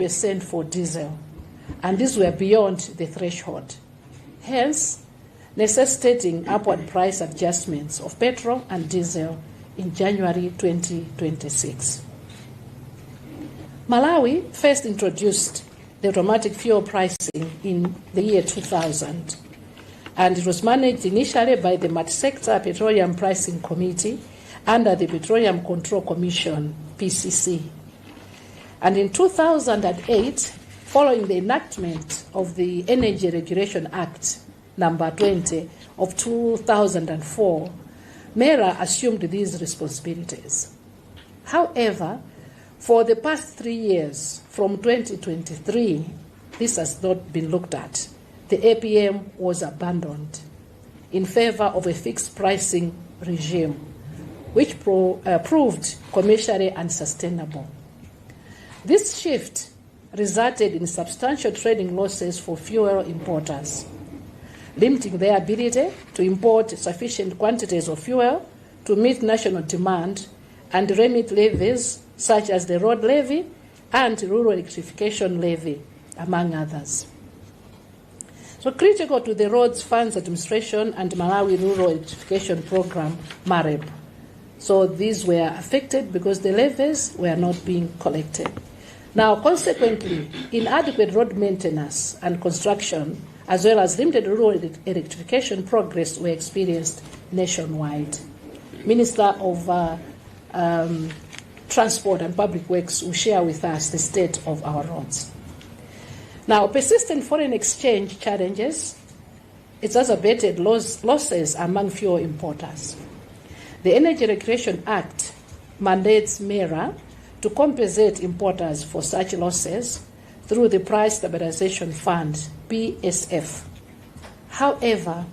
30% for diesel, and these were beyond the threshold, hence necessitating upward price adjustments of petrol and diesel in January 2026. Malawi first introduced the automatic fuel pricing in the year 2000, and it was managed initially by the Multi-Sector Petroleum Pricing Committee under the Petroleum Control Commission, PCC. And in 2008, following the enactment of the Energy Regulation Act number 20 of 2004, MERA assumed these responsibilities. However, for the past 3 years, from 2023, this has not been looked at. The APM was abandoned in favor of a fixed pricing regime, which proved commercially unsustainable. This shift resulted in substantial trading losses for fuel importers, limiting their ability to import sufficient quantities of fuel to meet national demand and remit levies such as the road levy and rural electrification levy, among others. So critical to the Roads Funds Administration and Malawi Rural Electrification Program, MAREB. So these were affected because the levies were not being collected. Now, consequently, inadequate road maintenance and construction, as well as limited rural electrification progress, were experienced nationwide. Minister of Transport and Public Works will share with us the state of our roads. Now, persistent foreign exchange challenges exacerbated losses among fuel importers. The Energy Regulation Act mandates MERA to compensate importers for such losses through the Price Stabilization Fund, PSF. However,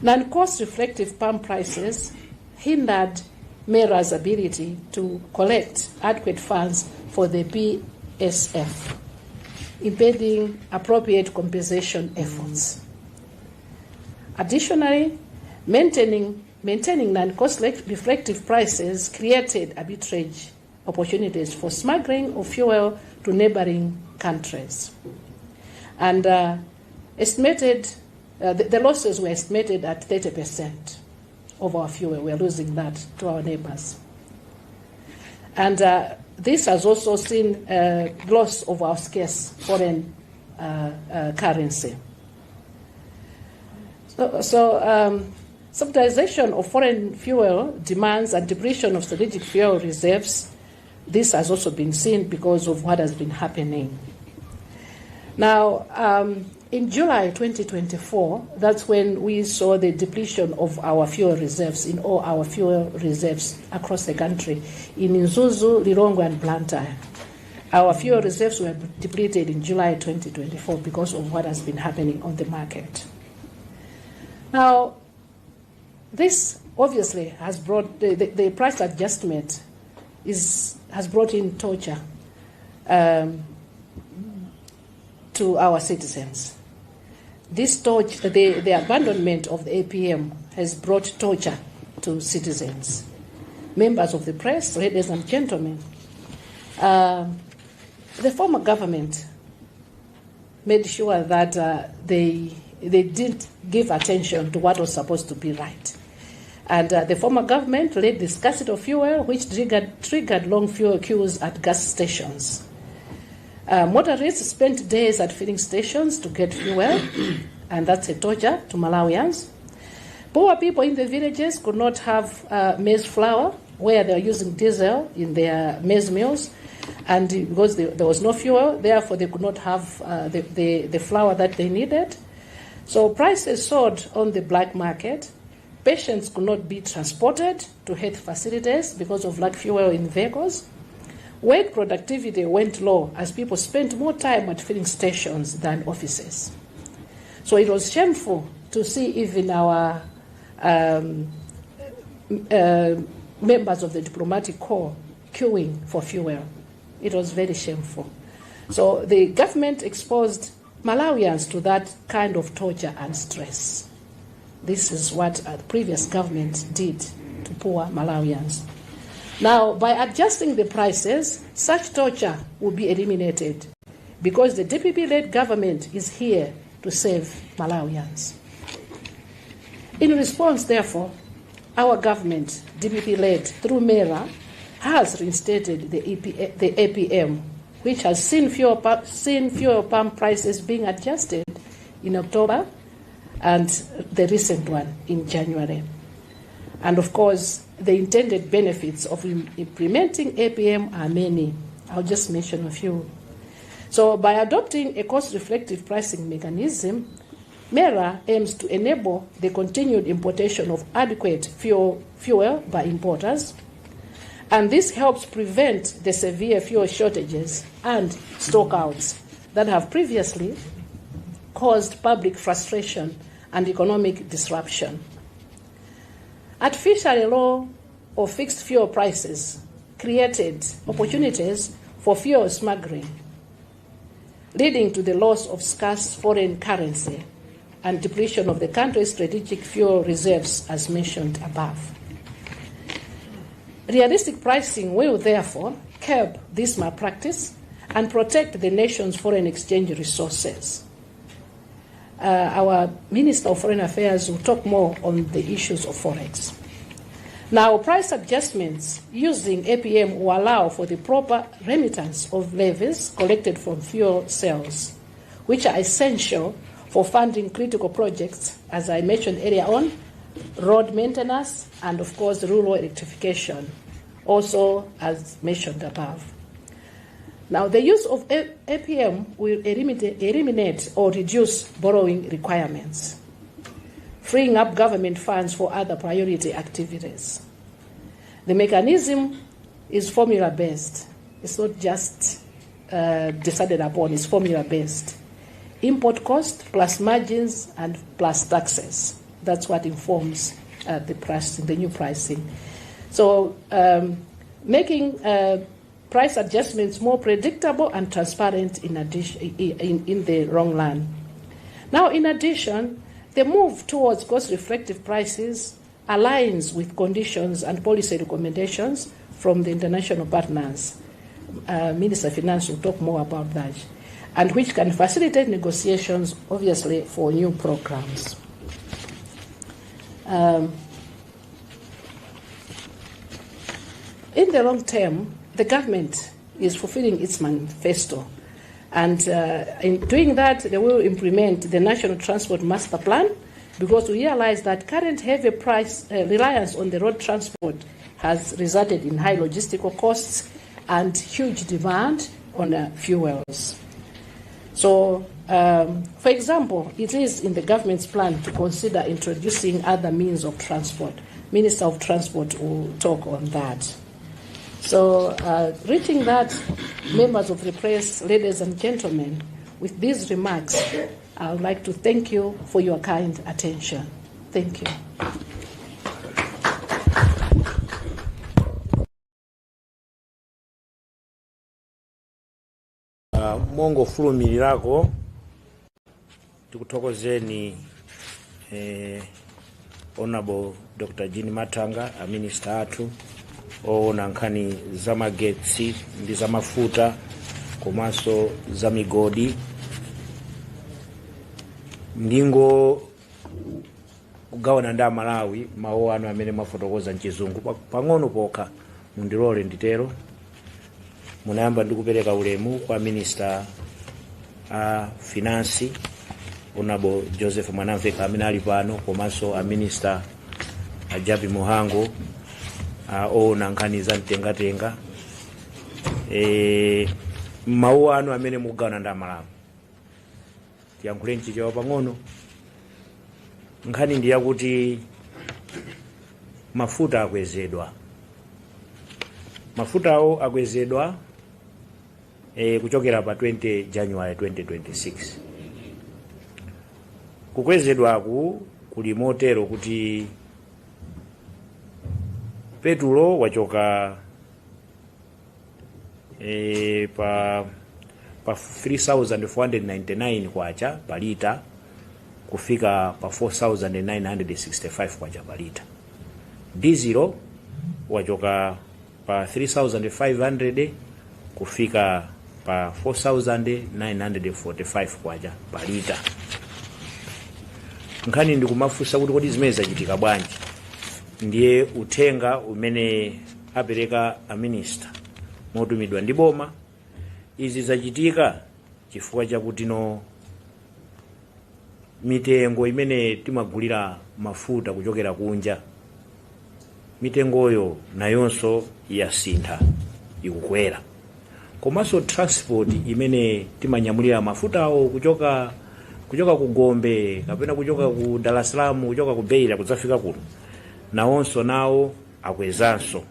non-cost reflective palm prices hindered MERA's ability to collect adequate funds for the PSF, impeding appropriate compensation efforts. Additionally, maintaining non-cost reflective prices created arbitrage opportunities for smuggling of fuel to neighboring countries. And the losses were estimated at 30% of our fuel. We are losing that to our neighbors. And this has also seen loss of our scarce foreign currency. Subsidization of foreign fuel demands and depletion of strategic fuel reserves. This has also been seen because of what has been happening. Now, in July 2024, that's when we saw the depletion of our fuel reserves in all our fuel reserves across the country. In Nzuzu, Lilongwe, and Luntha, our fuel reserves were depleted in July 2024 because of what has been happening on the market. Now, this obviously has brought the price adjustment has brought in torture to our citizens. This torture, the abandonment of the APM has brought torture to citizens. Members of the press, ladies and gentlemen, the former government made sure that they didn't give attention to what was supposed to be right. And the former government led the scarcity of fuel, which triggered long fuel queues at gas stations. Motorists spent days at filling stations to get fuel, and that's a torture to Malawians. Poor people in the villages could not have maize flour, where they are using diesel in their maize mills, and because there was no fuel, therefore they could not have the flour that they needed. So prices soared on the black market. Patients could not be transported to health facilities because of lack of fuel in vehicles. Work productivity went low as people spent more time at filling stations than offices. So it was shameful to see even our members of the diplomatic corps queuing for fuel. It was very shameful. So the government exposed Malawians to that kind of torture and stress. This is what the previous government did to poor Malawians. Now, by adjusting the prices, such torture will be eliminated because the DPP-led government is here to save Malawians. In response, therefore, our government, DPP-led through MERA, has reinstated the APM, which has seen fuel pump prices being adjusted in October and the recent one in January. And of course, the intended benefits of implementing APM are many. I'll just mention a few. So by adopting a cost-reflective pricing mechanism, MERA aims to enable the continued importation of adequate fuel by importers, and this helps prevent the severe fuel shortages and stockouts that have previously caused public frustration and economic disruption. Artificially low or fixed fuel prices created opportunities for fuel smuggling, leading to the loss of scarce foreign currency and depletion of the country's strategic fuel reserves, as mentioned above. Realistic pricing will therefore curb this malpractice and protect the nation's foreign exchange resources. Our Minister of Foreign Affairs will talk more on the issues of Forex. Now, price adjustments using APM will allow for the proper remittance of levies collected from fuel sales, which are essential for funding critical projects, as I mentioned earlier on, road maintenance, and of course, rural electrification, also as mentioned above. Now, the use of APM will eliminate or reduce borrowing requirements, freeing up government funds for other priority activities. The mechanism is formula-based. It's not just decided upon, it's formula-based. Import cost plus margins and plus taxes. That's what informs the pricing, the new pricing. So making price adjustments more predictable and transparent in the long run. Now, in addition, the move towards cost-reflective prices aligns with conditions and policy recommendations from the international partners. Minister of Finance will talk more about that, and which can facilitate negotiations, obviously, for new programs. In the long term, the government is fulfilling its manifesto, and in doing that, they will implement the National Transport Master Plan, because we realize that current heavy reliance on the road transport has resulted in high logistical costs and huge demand on fuels. So, for example, it is in the government's plan to consider introducing other means of transport. Minister of Transport will talk on that. So, reaching that, members of the press, ladies and gentlemen, with these remarks, I would like to thank you for your kind attention. Thank you. Mongo fulumirirako tikuthokozeni Honorable Dr. Jean Matanga, a minister athu oona nkhani za magetsi ndi za mafuta komanso za migodi. Ndingo kugawana nda Malawi mawu anu amene mafotokoza mchizungu pang'ono pokha mundilole nditero. Munayamba ndikupereka ulemu kwa Minister a Finance Honorable Joseph Mwanamveka amene ali pano, komanso a Minister Ajabi Muhango oona nkhani za mtengatenga. Mawu anu amene mugawana nda Malawi tiyankhule nchichewa pang'ono. Nkhani ndi yakuti mafuta akwezedwa. Mafutawo akwezedwa kuchokera pa 20 January 2026. Kukwezedwaku kuli motero kuti petulo wachoka pa 3,499 kwacha pa lita kufika pa 4,965 kwacha pa lita. Diesel wachoka pa 3,500 kufika pa 4,945 kwacha pa lita. Nkhani ndikumafunsa kuti kodi zimene zachitika bwanji. Ndiye uthenga umene apereka a minister motumidwa ndi boma. Izi zachitika chifukwa chakuti mitengo imene timagulira mafuta kuchokera kunja, mitengoyo nayonso yasintha ikukwera. Komanso transport imene timanyamulira mafutawo kuchoka ku Gombe kapena kuchoka ku Dar es Salaam kuchoka ku Beira kudzafika kuno, nawonso nawo akwezanso.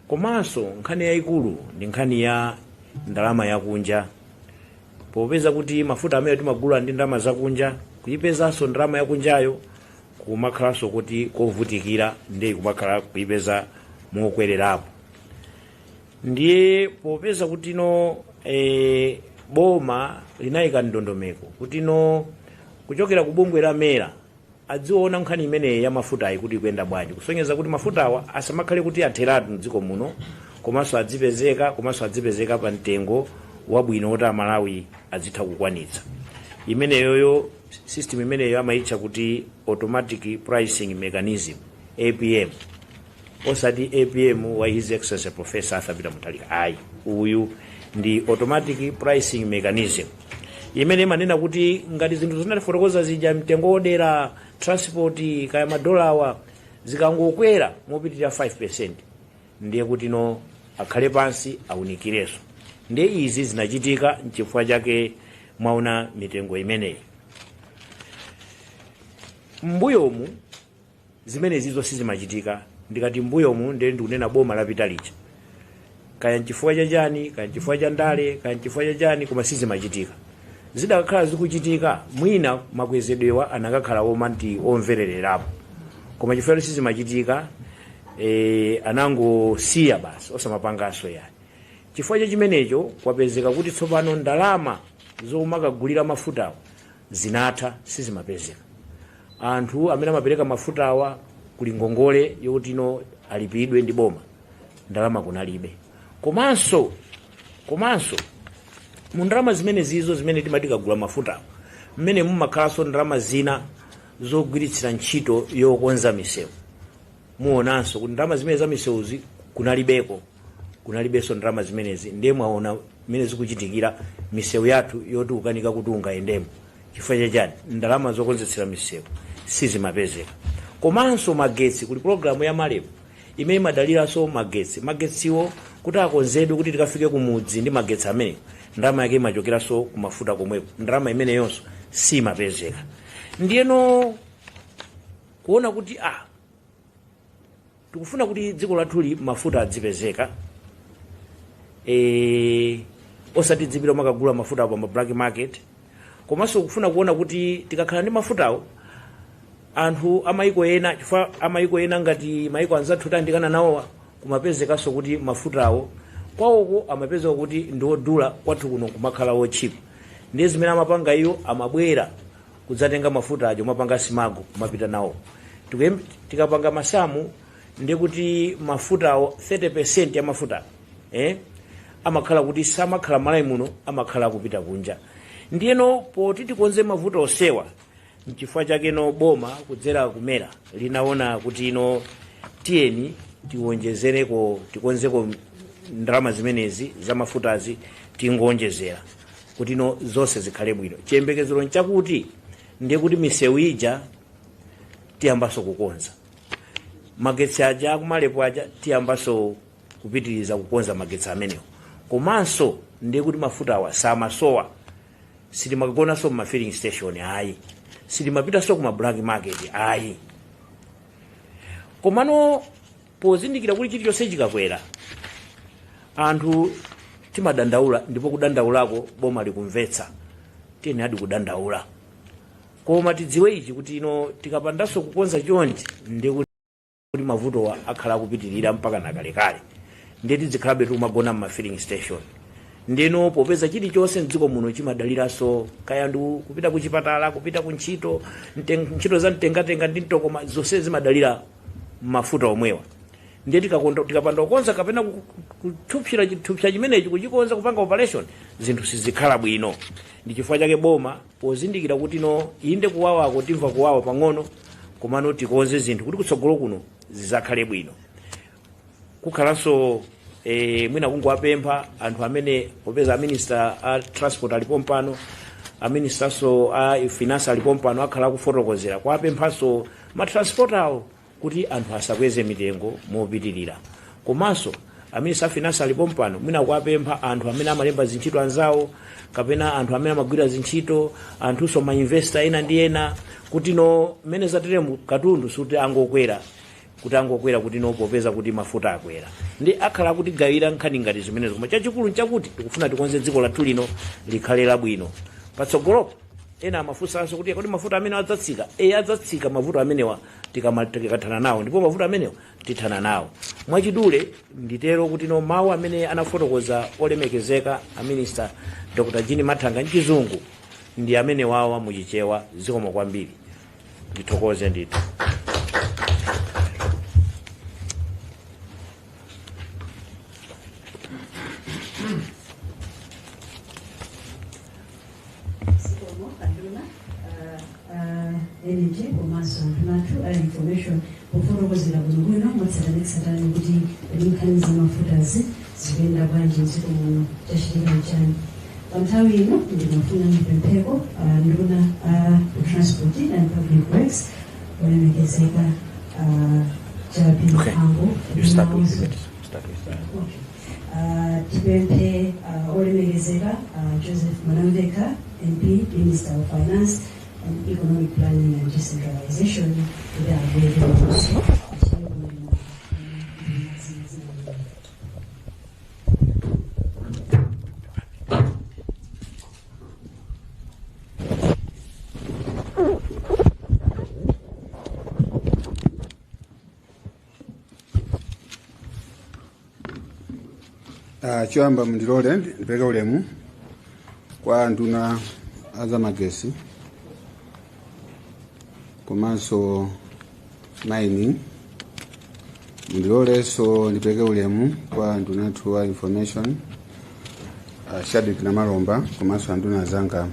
Komanso nkhani yayikulu ndi nkhani ya ndalama yakunja. Popeza kuti mafuta amene timagula ndi ndalama zakunja, kuyipezanso ndalama yakunjayo kumakhalanso kuti kovutikira ndi kumakhala kuyipeza mokwererapo. Ndiye popeza kuti boma linayika ndondomeko kuti kuchokera ku bungwe la mera adziona nkhani imene ya mafuta ayi kuti ikuyenda bwanji, kusonyeza kuti mafutawa asamakhale kuti atheratu mdziko muno, komanso adzipezeka pa mtengo wabwino woti Amalawi adzitha kukwanitsa. Imeneyoyo system imeneyo amayitcha kuti automatic pricing mechanism, APM. Osati APM wa His Excellency Professor Arthur Peter Mutharika, ayi, uyu ndi automatic pricing mechanism imene imanena kuti ngati zinthu zinatifotokoza zija mtengo odera transport kaya madolawa zikangokwera mopitirira 5%, ndiye kuti akhale pansi awunikireso. Ndiye izi zinachitika nchifukwa chake mwaona mitengo imeneyi. Mbuyomu zimene zizo sizimachitika. Ndikati mbuyomu ndiye ndikunena boma lapita lija, kaya nchifukwa chachani, kaya nchifukwa cha ndale, kaya nchifukwa chachani, koma sizimachitika. Zidakhala zikuchitika mwina makwezedwewa anakakhala omanti omverererapo, koma chifukwa sizimachitika anangosiya basi osamapanganso yani. Chifukwa chimenecho kwapezeka kuti tsopano ndalama zomakagulira mafutawo zinatha, sizimapezeka. Anthu amene amapereka mafutawa kuli ngongole yokuti alipidwe ndi boma, ndalama kunalibe. Komanso mu ndalama zimene zizo zimene timatikagula mafuta, mmene mumakhalanso ndalama zina zogwiritsira ntchito yokonza misewu. Muonanso kuti ndalama zimene za misewuzi kunalibenso ndalama zimenezi. Ndiye mwaona mmene zikuchitikira misewu yathu yoti ukanika kuti ungayendemo. Chifukwa chachani? Ndalama zokonzetsera misewu sizimapezeka. Komanso magetsi, kuli programu ya Malepo imene imadaliranso magetsiwo kuti akonzedwe kuti tikafike kumudzi ndi magetsi amene ndalama yake imachokeranso kumafuta komweko, ndalama imene yonso simapezeka. Ndiyeno kuona kuti tikufuna kuti dziko lathuli mafuta adzipezeka, osati dzipita makagula mafuta pa black market. Komanso kufuna kuona kuti tikakhala ndi mafutawo, anthu amayiko ena, chifukwa amayiko ena ngati mayiko anzathu tandikana nawo, kumapezekanso kuti mafutawo kwawoko amapezeka kuti ndiodula, kwathu kuno kumakhala wochipa. Ndiye zimene amapanga iyo amabwera kudzatenga mafuta ajo mapanga simago kumapita nawo. Tikapanga masamu ndiye kuti mafutawo 30% ya mafuta amakhala kuti samakhala Malawi muno, amakhala kupita kunja. Ndiyeno poti tikonze mafuta osewa, nchifukwa chake boma kudzera kumera linaona kuti tiyeni tiwonjezereko, tikonzeko ndalama zimenezi za mafutazi, tingonjezera kuti zonse zikhale bwino. Chiyembekezero nchakuti ndiye kuti misewu ija tiyambaso kukonza magetsi aja kumalepo aja, tiyambaso kupitiriza kukonza magetsi amenewo. Komanso ndiye kuti mafutawa samasowa, sitimagonanso mu filling station, ayi, sitimapitaso kuma black market, ayi. Komano pozindikira kuti chilichonse chikakwera anthu timadandaula, ndipo kudandaulako boma likumvetsa, tiyeni adi kudandaula. Koma tidziwe ichi kuti tikapandanso kukonza chonchi ndiye kuti mavutowa akhala kupitirira mpaka nakalekale, ndiye tidzikhalabe tikumagona mu filling station. Ndino popeza chilichonse mdziko muno chimadaliranso kaya ndi kupita kuchipatala, kupita kuntchito, ntchito za mtengatenga ndi mtokoma, zonse zimadalira mafuta omwewa. ndiye tikapanda kukonza kapena kutupsira chimenechi kuchikonza kupanga operation zinthu sizikhala bwino. Ndi chifukwa chake boma pozindikira kuti no inde kuwawako timva kuwawa pang'ono komano tikonze zinthu kuti kutsogolo kuno zizakhale bwino. Kukhalanso mwina kungowapempha anthu amene popeza minister a transport alipo mpano, a minister so a finance alipo mpano akhala kufotokozera kuwapemphanso matransport awo kuti anthu asakweze mitengo mopitirira. Komanso a minister a finance alipo mpano mwina kuwapempha anthu amene amalemba zintchito anzawo kapena anthu amene amagwira zintchito, anthunso ma investor ena ndi ena kuti no mmene zateremu katundu suti angokwera kuti no popeza kuti mafuta akwera ndi akhala kuti gawira nkhani ngati zimenezo. Koma chachikulu nchakuti tikufuna tikonze dziko lathu lino likhale labwino patsogolo. Ena amafunsanso kuti kodi mafuta amene adzatsika adzatsika mavuto amenewa tikakathana nawo, ndipo mavuto amenewa tithana nawo mwachidule. Nditero kuti no mawu amene anafotokoza olemekezeka a minister Dr. Jean Mathanga mchizungu ndi amene wawa muchichewa. Zikomo kwambiri, ndithokoze ndithu. energy komanso anthu information kufotokozera bwinobwino motsatana kuti nkhani za mafutazi zikuyenda bwanji mdziko muno chachitika chani. Pa nthawi ino ndimafuna ndipempheko nduna transport and public works olemekezeka Jabi Mhango. Tipemphe olemekezeka Joseph Manamveka MP, Minister of Finance and Economic Planning and Decentralization to the Chiwamba mndilole ndipeleke ulemu kwa nduna azamagesi komanso mining. Mndilole so ndipeleke ulemu kwa nduna wa information Shadik na Malomba komanso nduna zanga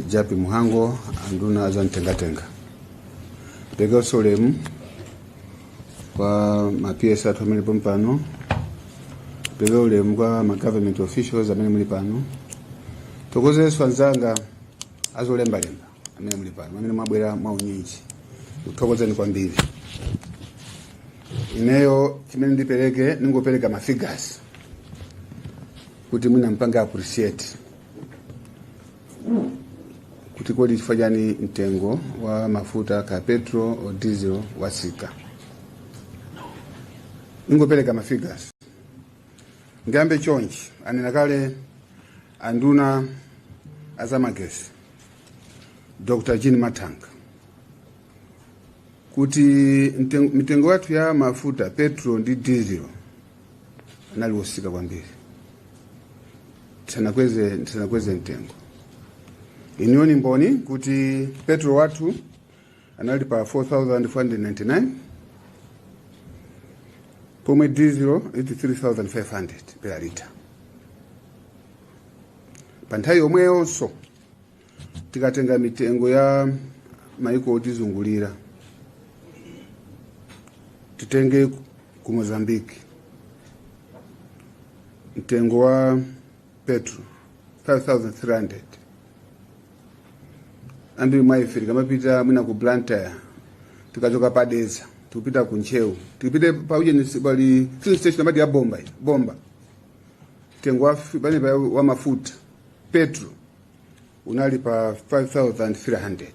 Jabi Mhango nduna za Mtengatenga. Ndipeleke ulemu kwa ma-PS athu amene pompano, ndipeleke ulemu kwa ma-government officials amene muli pano, tokozenso anzanga azolembalemba amene muli pano amene mwabwera mwaunyinji, kuthokozeni kwambiri. Ineyo chimene ndipeleke ningopereka ma-figures kuti mwina mpanga appreciate kuti kodi chifukwa chani mtengo wa mafuta ka petrol o diesel wasika. Ningopereka ma-figures. Ngambe chonchi anena kale anduna azamagesi Dr. Jean Mathanga kuti mitengo watu ya mafuta petrol ndi diesel analosika kwambiri. Tisanakweze mtengo. Inioni mboni kuti petrol watu analipa 4,499, pomwe diesel 83,500 per liter. Panthawi yomweyo so tikatenga mitengo ya maiko otizungulira, titenge ku Mozambique mtengo wa petrol 5,300, ambiri mwaifiri kamapita mwina ku Luntha tikachoka padeza tupita kuncheu tipite pauje nisibali filling station amati ya bomba mtengo wa mafuta petrol unalipa 5,300.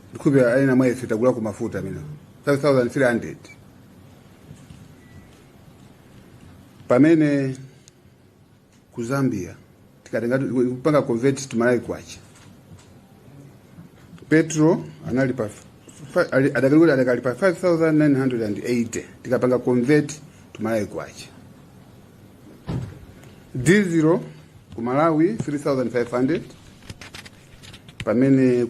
Ndikubya aina mwaifiri tagula ku mafuta mina 5,300. Pamene ku Zambia tikatenga kupanga convert tumalai kwacha petrol analipa adakalipa 5,980 tikapanga convert tumalai kwacha. Diesel ku Malawi 3,500, pamene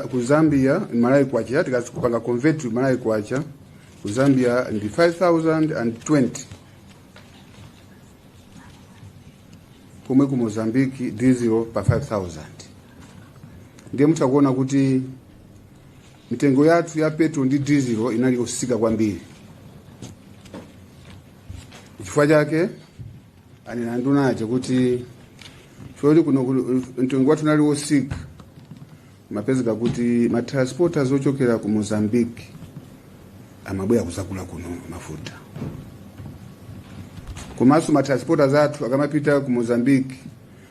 ku Zambia Malawi kwacha tikapanga convert Malawi kwacha ku Zambia ndi 5020 pomwe ku Mozambique diesel pa 5000. Ndiye mutakuona kuti mitengo yathu ya petrol ndi diesel inali yosika kwambiri. Chifukwa chake anena ndunaje kuti choli kuno mtengo wathu nali wosika mapezeka kuti ma transporters ochokera ku Mozambique amabwera kuzagula kuno mafuta. Komanso ma transporters athu akamapita ku Mozambique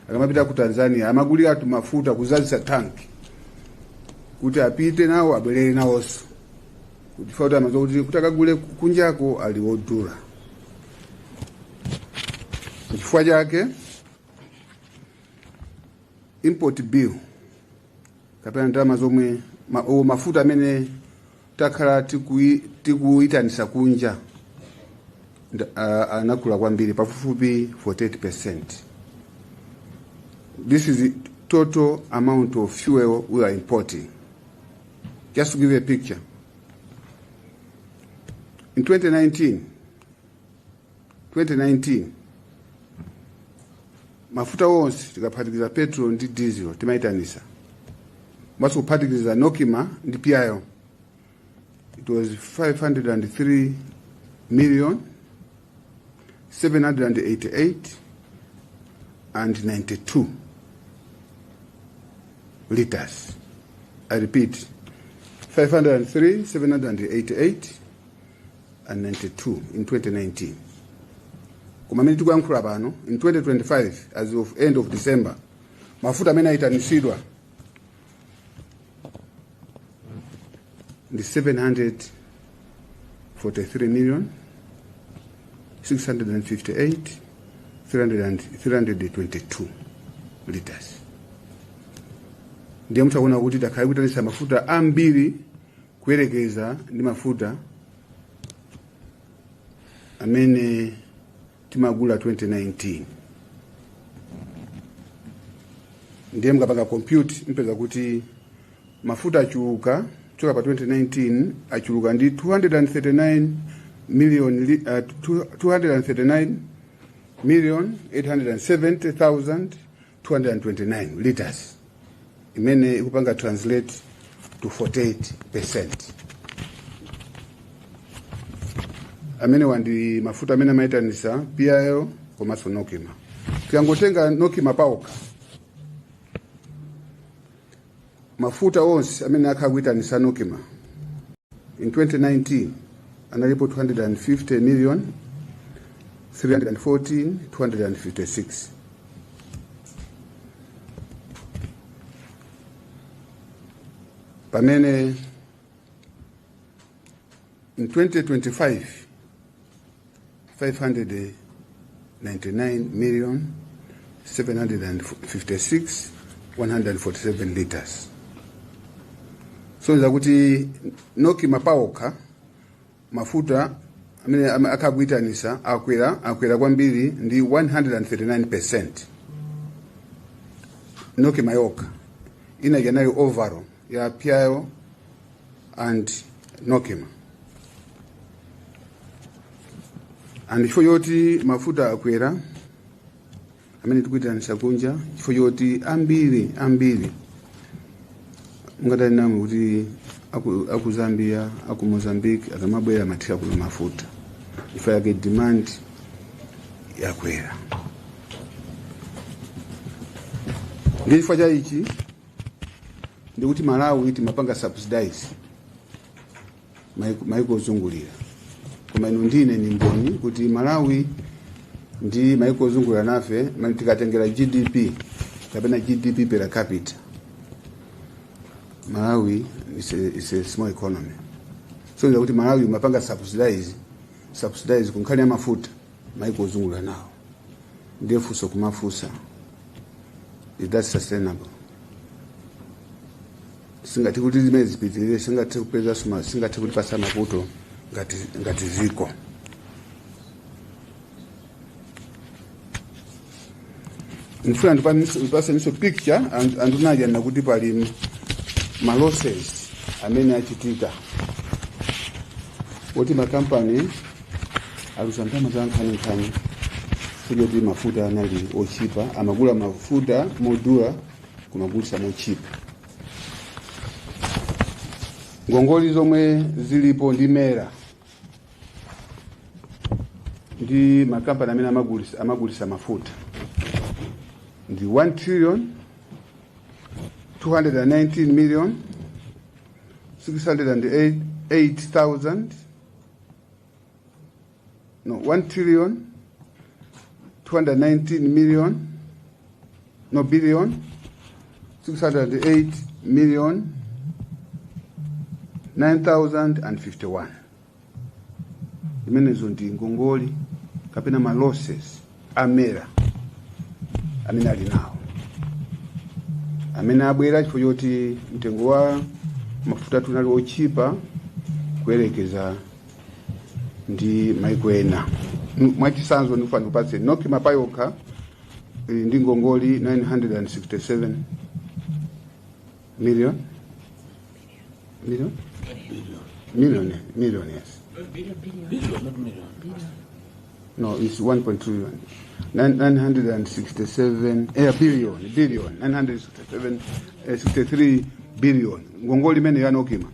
akamapita ku Tanzania amagulira tu mafuta kuzalisa tanki kuti apite nawo abwerere nawonso kuti fauta amazo kuti kutakagule kunjako ali wodula. Chifukwa chake import bill kapena ndalama zomwe mafuta amene takhala tikuyitanisa kunja anakula kwambiri pafupi 48%. This is the total amount of fuel we are importing. Just to give you a picture, in 2019 mafuta wonse tikaphatikiza petrol ndi diesel timaitanisa maso kuphatikiza Nokima ndi PIO, it was 503,788,092 liters. I repeat, 503,788,092 in 2019. Kumamini tukuyankhula pano in 2025 as of end of December mafuta amene aitanisidwa ndi 743,658,322 liters. Ndiye mtaona kuti takhala kutanisa mafuta ambiri kuyerekeza ndi mafuta amene timagula 2019. Ndiye mkapanga compute mpeza kuti mafuta achuluka choka pa 2019 achuluka ndi 239,870,229 liters. Imene ikupanga translate to 48%. Amene wandi mafuta amene maitanisa PIO komanso Nokima. Tiyangotenga Nokima pauka. Mafuta onse amene akhakuitanisa Nokima in 2019 analipo 250,314,256. Pamene in 2025 599,756,147 liters. So nza kuti Nokima pauka mafuta amene akakuitanisa akwera kwambiri ndi 139%. Nokima yoka ina yanayo overall ya PIO and Nokima. And chifukwa yoti mafuta akwera amene tikuitanisa kunja chifukwa yoti ambiri ungatani namu kuti aku Zambia aku Mozambique akamabwera mathika kuno mafuta chifukwa yake demand yakwera. Ndi chifukwa cha ichi ndikuti Malawi timapanga subsidize maiko ozungulira. Koma ino ndine ni mboni kuti Malawi ndi maiko ozungulira nafe tikatengera GDP kapena GDP per capita. Malawi is a small economy. So ndikuti Malawi mapanga subsidize kunkhani ya mafuta maiko ozungulira nawo. Ndiye fuso kumafusa. Is that sustainable? Singati kuti zimene zipitirire singati kupeza suma singati kuti pasa mavuto ngati ziko. ndifuna ndipaseniso picture andunaja nakuti pali malosses amene achitika oti makampani alusantama za nkhani kuti mafuta anali ochipa, amagula mafuta modula kumagulisa mochipa. Ngongoli zomwe zilipo ndi Mera ndi makampani amene amagulisa mafuta ndi 1,219,608,000 no 1,219,000,000 no billion 608,951,000. Imenezo ndi ngongoli kapena malosses amera amene ali nawo, amene abwera chifukwa choti mtengo wa mafuta tunali ochipa kuyerekeza ndi maiko ena. Mwachisanzo ndikufana kupatse Noki Mapayokha ndi ngongoli 967 million, yes. No, it's 1.2 trillion. 967 billion 967 63 billion. Ngongoli mene ya Nokima.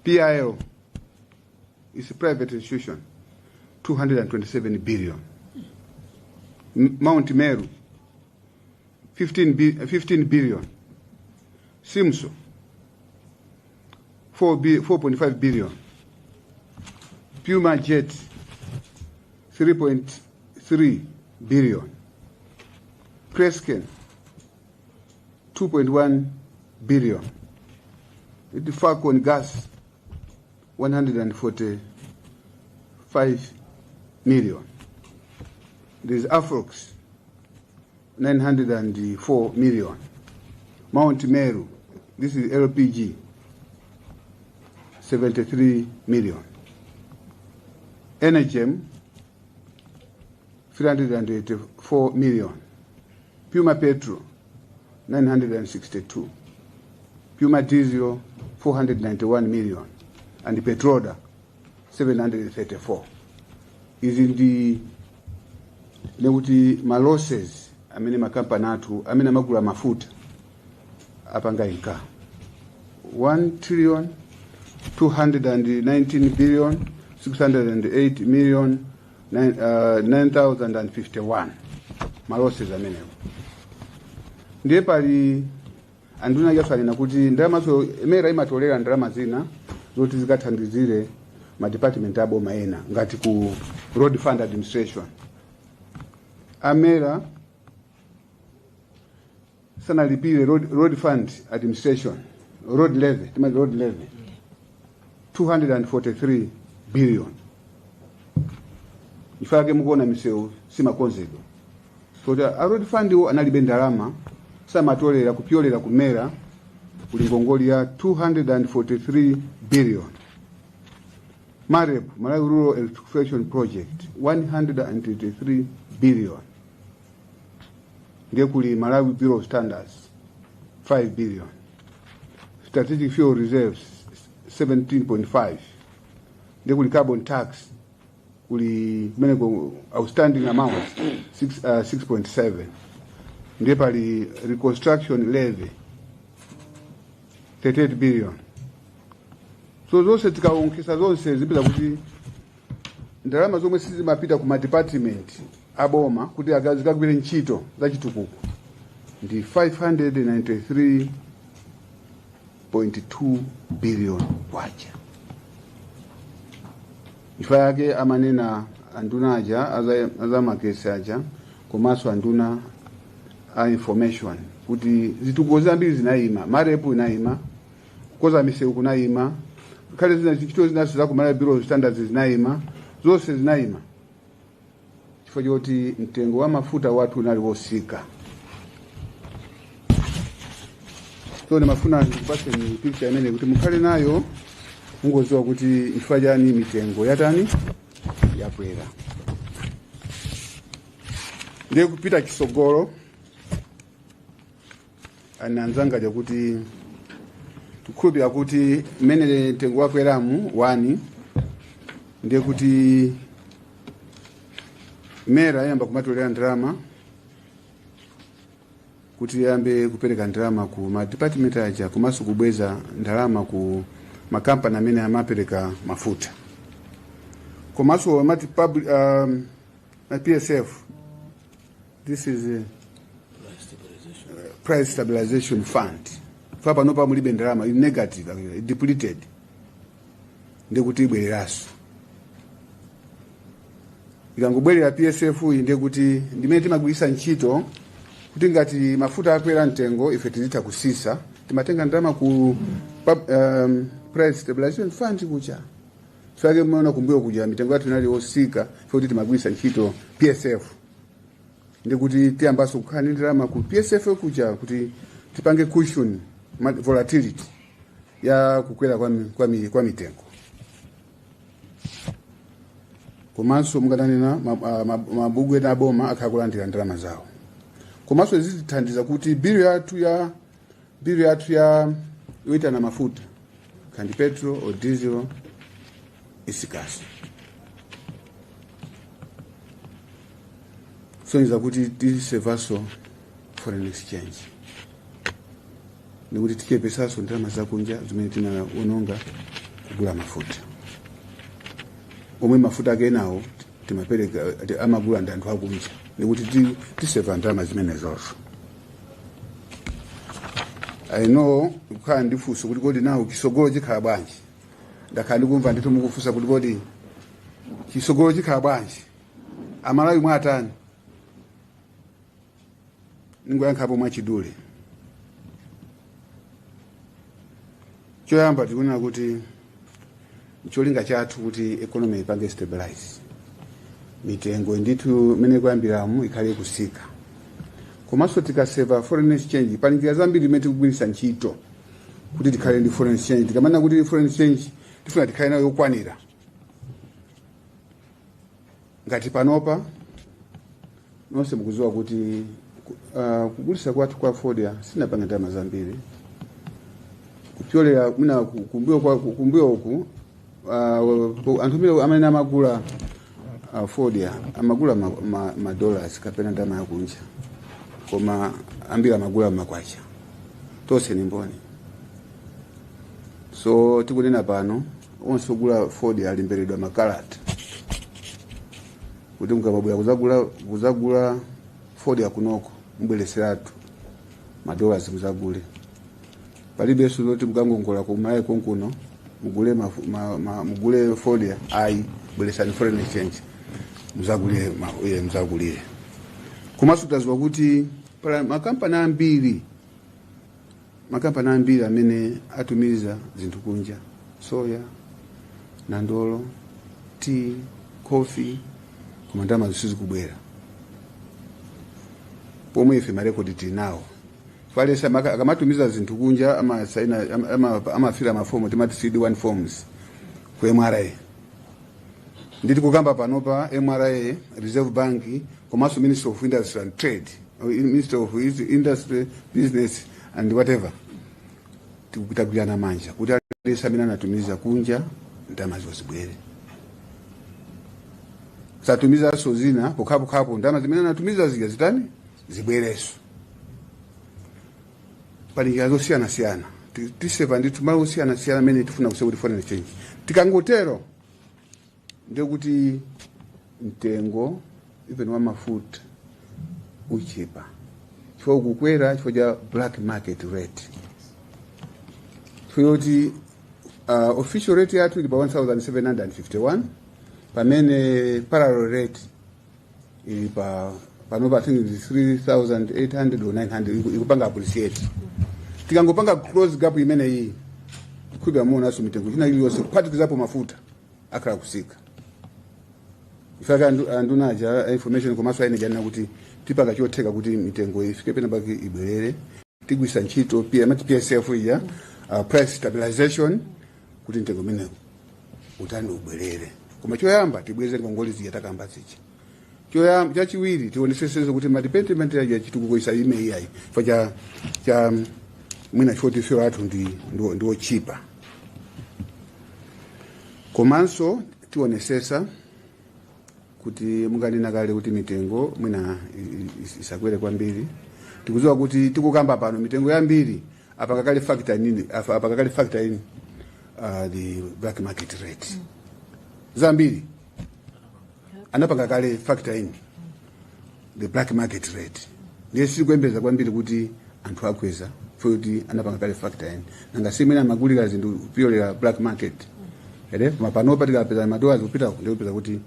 PIL is a private institution, 227 billion. Mount Meru 15 billion. Simso 4.5 billion. Puma Jet 3.3 billion. Cresken 2.1 billion. The Falcon Gas 145 million. There's Afrox 904 million. Mount Meru, this is LPG, 73 million. Energem 384 million. Puma Petro 962. Puma Diesel 491 million. And the Petroda 734. Is in the malosses amene makampani amene magula mafuta apanga inka 1,219,608,9,051 malosses amenewo. Ndiye pali anduna yafanena kuti ndalama zo Mera imatolera ndalama zina zoti zikathandizire ma department abo maena ngati ku road fund administration. Amera sana lipile road fund administration, road levy 243 billion. Ifake mukona miseu sima konzedo. So a road fund analibe ndalama samatolera kupyolera ku Mera kuli ngongoli ya 243 billion. Marep, Malawi Rural Electrification Project 123 billion. Ngekuli Malawi Bureau of Standards 5 billion. Strategic Fuel Reserves 17.5. Ngekuli carbon tax kuli meneko outstanding amount 6.7. Ngepali reconstruction levy 38 billion. So zose tikaonkesa zonse zipita kuti ndalama zomwe sizimapita ku department aboma kuti akazikagwire ntchito za chitukuko ndi 593.2 billion kwacha. Ifa yake amanena anduna aja azamakesi aja komanso anduna a information kuti zitukuko zambiri zinaima, marepu inaima, koza miseu kunaima, kale zina chito zinaso za kumala Bureau of Standards zinaima, zose zinaima. Chifukwa choti mtengo wa mafuta watu unali wosika. So mafuna kupase ni picture imene kuti mukhale nayo mungoziwa kuti ifajani mitengo yatani yakwera. ndiye kupita kisogolo ananzanga jakuti tukhulupira kuti mmene mtengo wakweramu 1 ndiye kuti mera yamba kumatolera ndalama kuti yambe kupereka ndalama ku ma department aja komanso kubweza ndalama ku makampani amene amapereka mafuta komanso amati PSF. This is a price stabilization fund. Fapa no pa mulibe ndalama negative, depleted. Ndiye kuti ibwereraso. Ikangobwerera PSF ndiye kuti ndimene timagwirisa ntchito kuti ngati mafuta akwera mtengo ife tizita kusisa timatenga ndalama ku price stabilization fund kucha. Fake mwana kumbuyo kuja mitengo yathu inali osika kuti timagwirisa ntchito PSF. Ndiye kuti tiyambaso kukhani ndalama ku PSF kucha kuti tipange cushion volatility ya kukwera kwa mitengo. Komanso mungatanena mabugu ena boma akhakulandira ndalama zawo. Komanso zitithandiza kuti bill yathu ya yoita na mafuta kandi petrol or diesel isikasi. So niza kuti tisevaso foreign exchange. Ni kuti tikepesaso ndalama za kunja zimene tinaononga kugula mafuta. Omwe mafuta akenawo timapereka amagula ndi anthu akunja. Ni kuti tiseva ndalama zimene zonso. I know ukhala ndifunso kuti kodi nawo kisogolo chikhala bwanji. Ndakhala ndikumva ndithu mukufunsa kuti kodi kisogolo chikhala bwanji. Amalawi mwatani. Ningoyankhapo mwachidule. Choyamba tikuona kuti cholinga chathu kuti economy ipange stabilize. Mitengo ndithu mene kuyambiramu ikhale kusika. Komanso tikaseva foreign exchange palingira zambiri imene tikugwirisa ntchito kuti tikhale ndi foreign exchange. Tikamana kuti foreign exchange tifuna tikhale nayo yokwanira. Ngati panopa nonse mukuziwa kuti kugulisa kwathu kwa Fodia sinapanga ndalama zambiri. Kupyolera mina kumbuyo uku anthu mile amene amagula Fodia amagula ma dollars kapena ndalama yakunja. Koma ambira amagula makwacha. Tose ni mboni. So tikunena pano onse ogula Fodia alimberedwa makalata. Kuti mukababwera kuzagula Fodia kunoko mbweleseratu madola zimuzagule. Palibe suloti mkangongola kumaye konkuno mugule Fodia ai bwelesani foreign exchange muzagulire. Komanso tazwa kuti pala makampani ambiri amene atumiza zinthu kunja, soya, nandolo, tea, coffee, koma ndalama zisizi kubwera. Pomwe ife marekodi tinawo. Falesa akamatumiza zinthu kunja amafira mafomu timati CD1 forms ku MRA. Nditi kukamba panopa MRA, Reserve Bank, komanso Minister of Industry and Trade, Minister of Industry, Business and whatever. Tikutagulana manja kuti alesa mina natumiza kunja ndalama zosibwere. Satumiza sozina pokapo ndalama zimene natumiza zitani zibwereso. Palingira zosiyana. Tiseva nditu malo osiyana mene tifuna kusekuti foreign exchange. Tikangotero ndiye kuti mtengo even wa mafuta uchepa. Chifukwa kukwera chifukwa cha black market rate. Chifukwa official rate yathu ili pa 1751 pamene parallel rate ili panopa I think 3,800 or 900 ikupanga appreciate. Tikangopanga close gap imene hii kuba muona so mitengo china ili yose kupatikizapo mafuta akala kusika. Ifaka andunaja information komanso ine jana kuti tipaka choteka kuti mitengo ifike pena baki ibwerere tigwisa ntchito pia mati PSF ya price stabilization kuti mitengo mene utani ubwerere. Koma choyamba tibweze ngongoli ziyatakamba zichi. chachiwiri tioneseseze kuti madependement ya chitukuko isaime iyayi fa cha mwina choti fyo athu ndiwo chipa. Komanso tionesesa kuti munganena kale kuti mitengo mwina isakwere kwambiri. Tikuziwa kuti tikukamba pano mitengo yambiri apakakale factor in the black market rate. Zambiri anapakakale factor in the black market rate. Ndiye sikuembeza kwambiri kuti anthu akweza futi anapakakale factor in. Nanga simena magulira zindu piolera black market. Ede mapano patika peza madoa zipita ndio peza kuti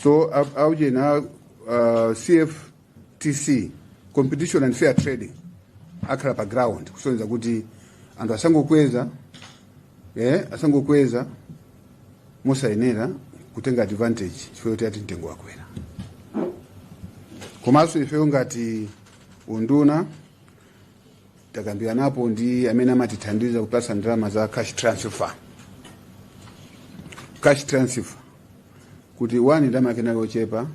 so auje na CFTC competition and fair trading akhala pa ground kusonza kuti anthu asangokweza mosayenera kutenga advantage chifukwa ati mtengo wakwera. Komanso ifeyo ngati unduna takambiranapo ndi amene amatithandiza kupasa ndalama za cash transfer kuti 1 ndalama kenali ochepa,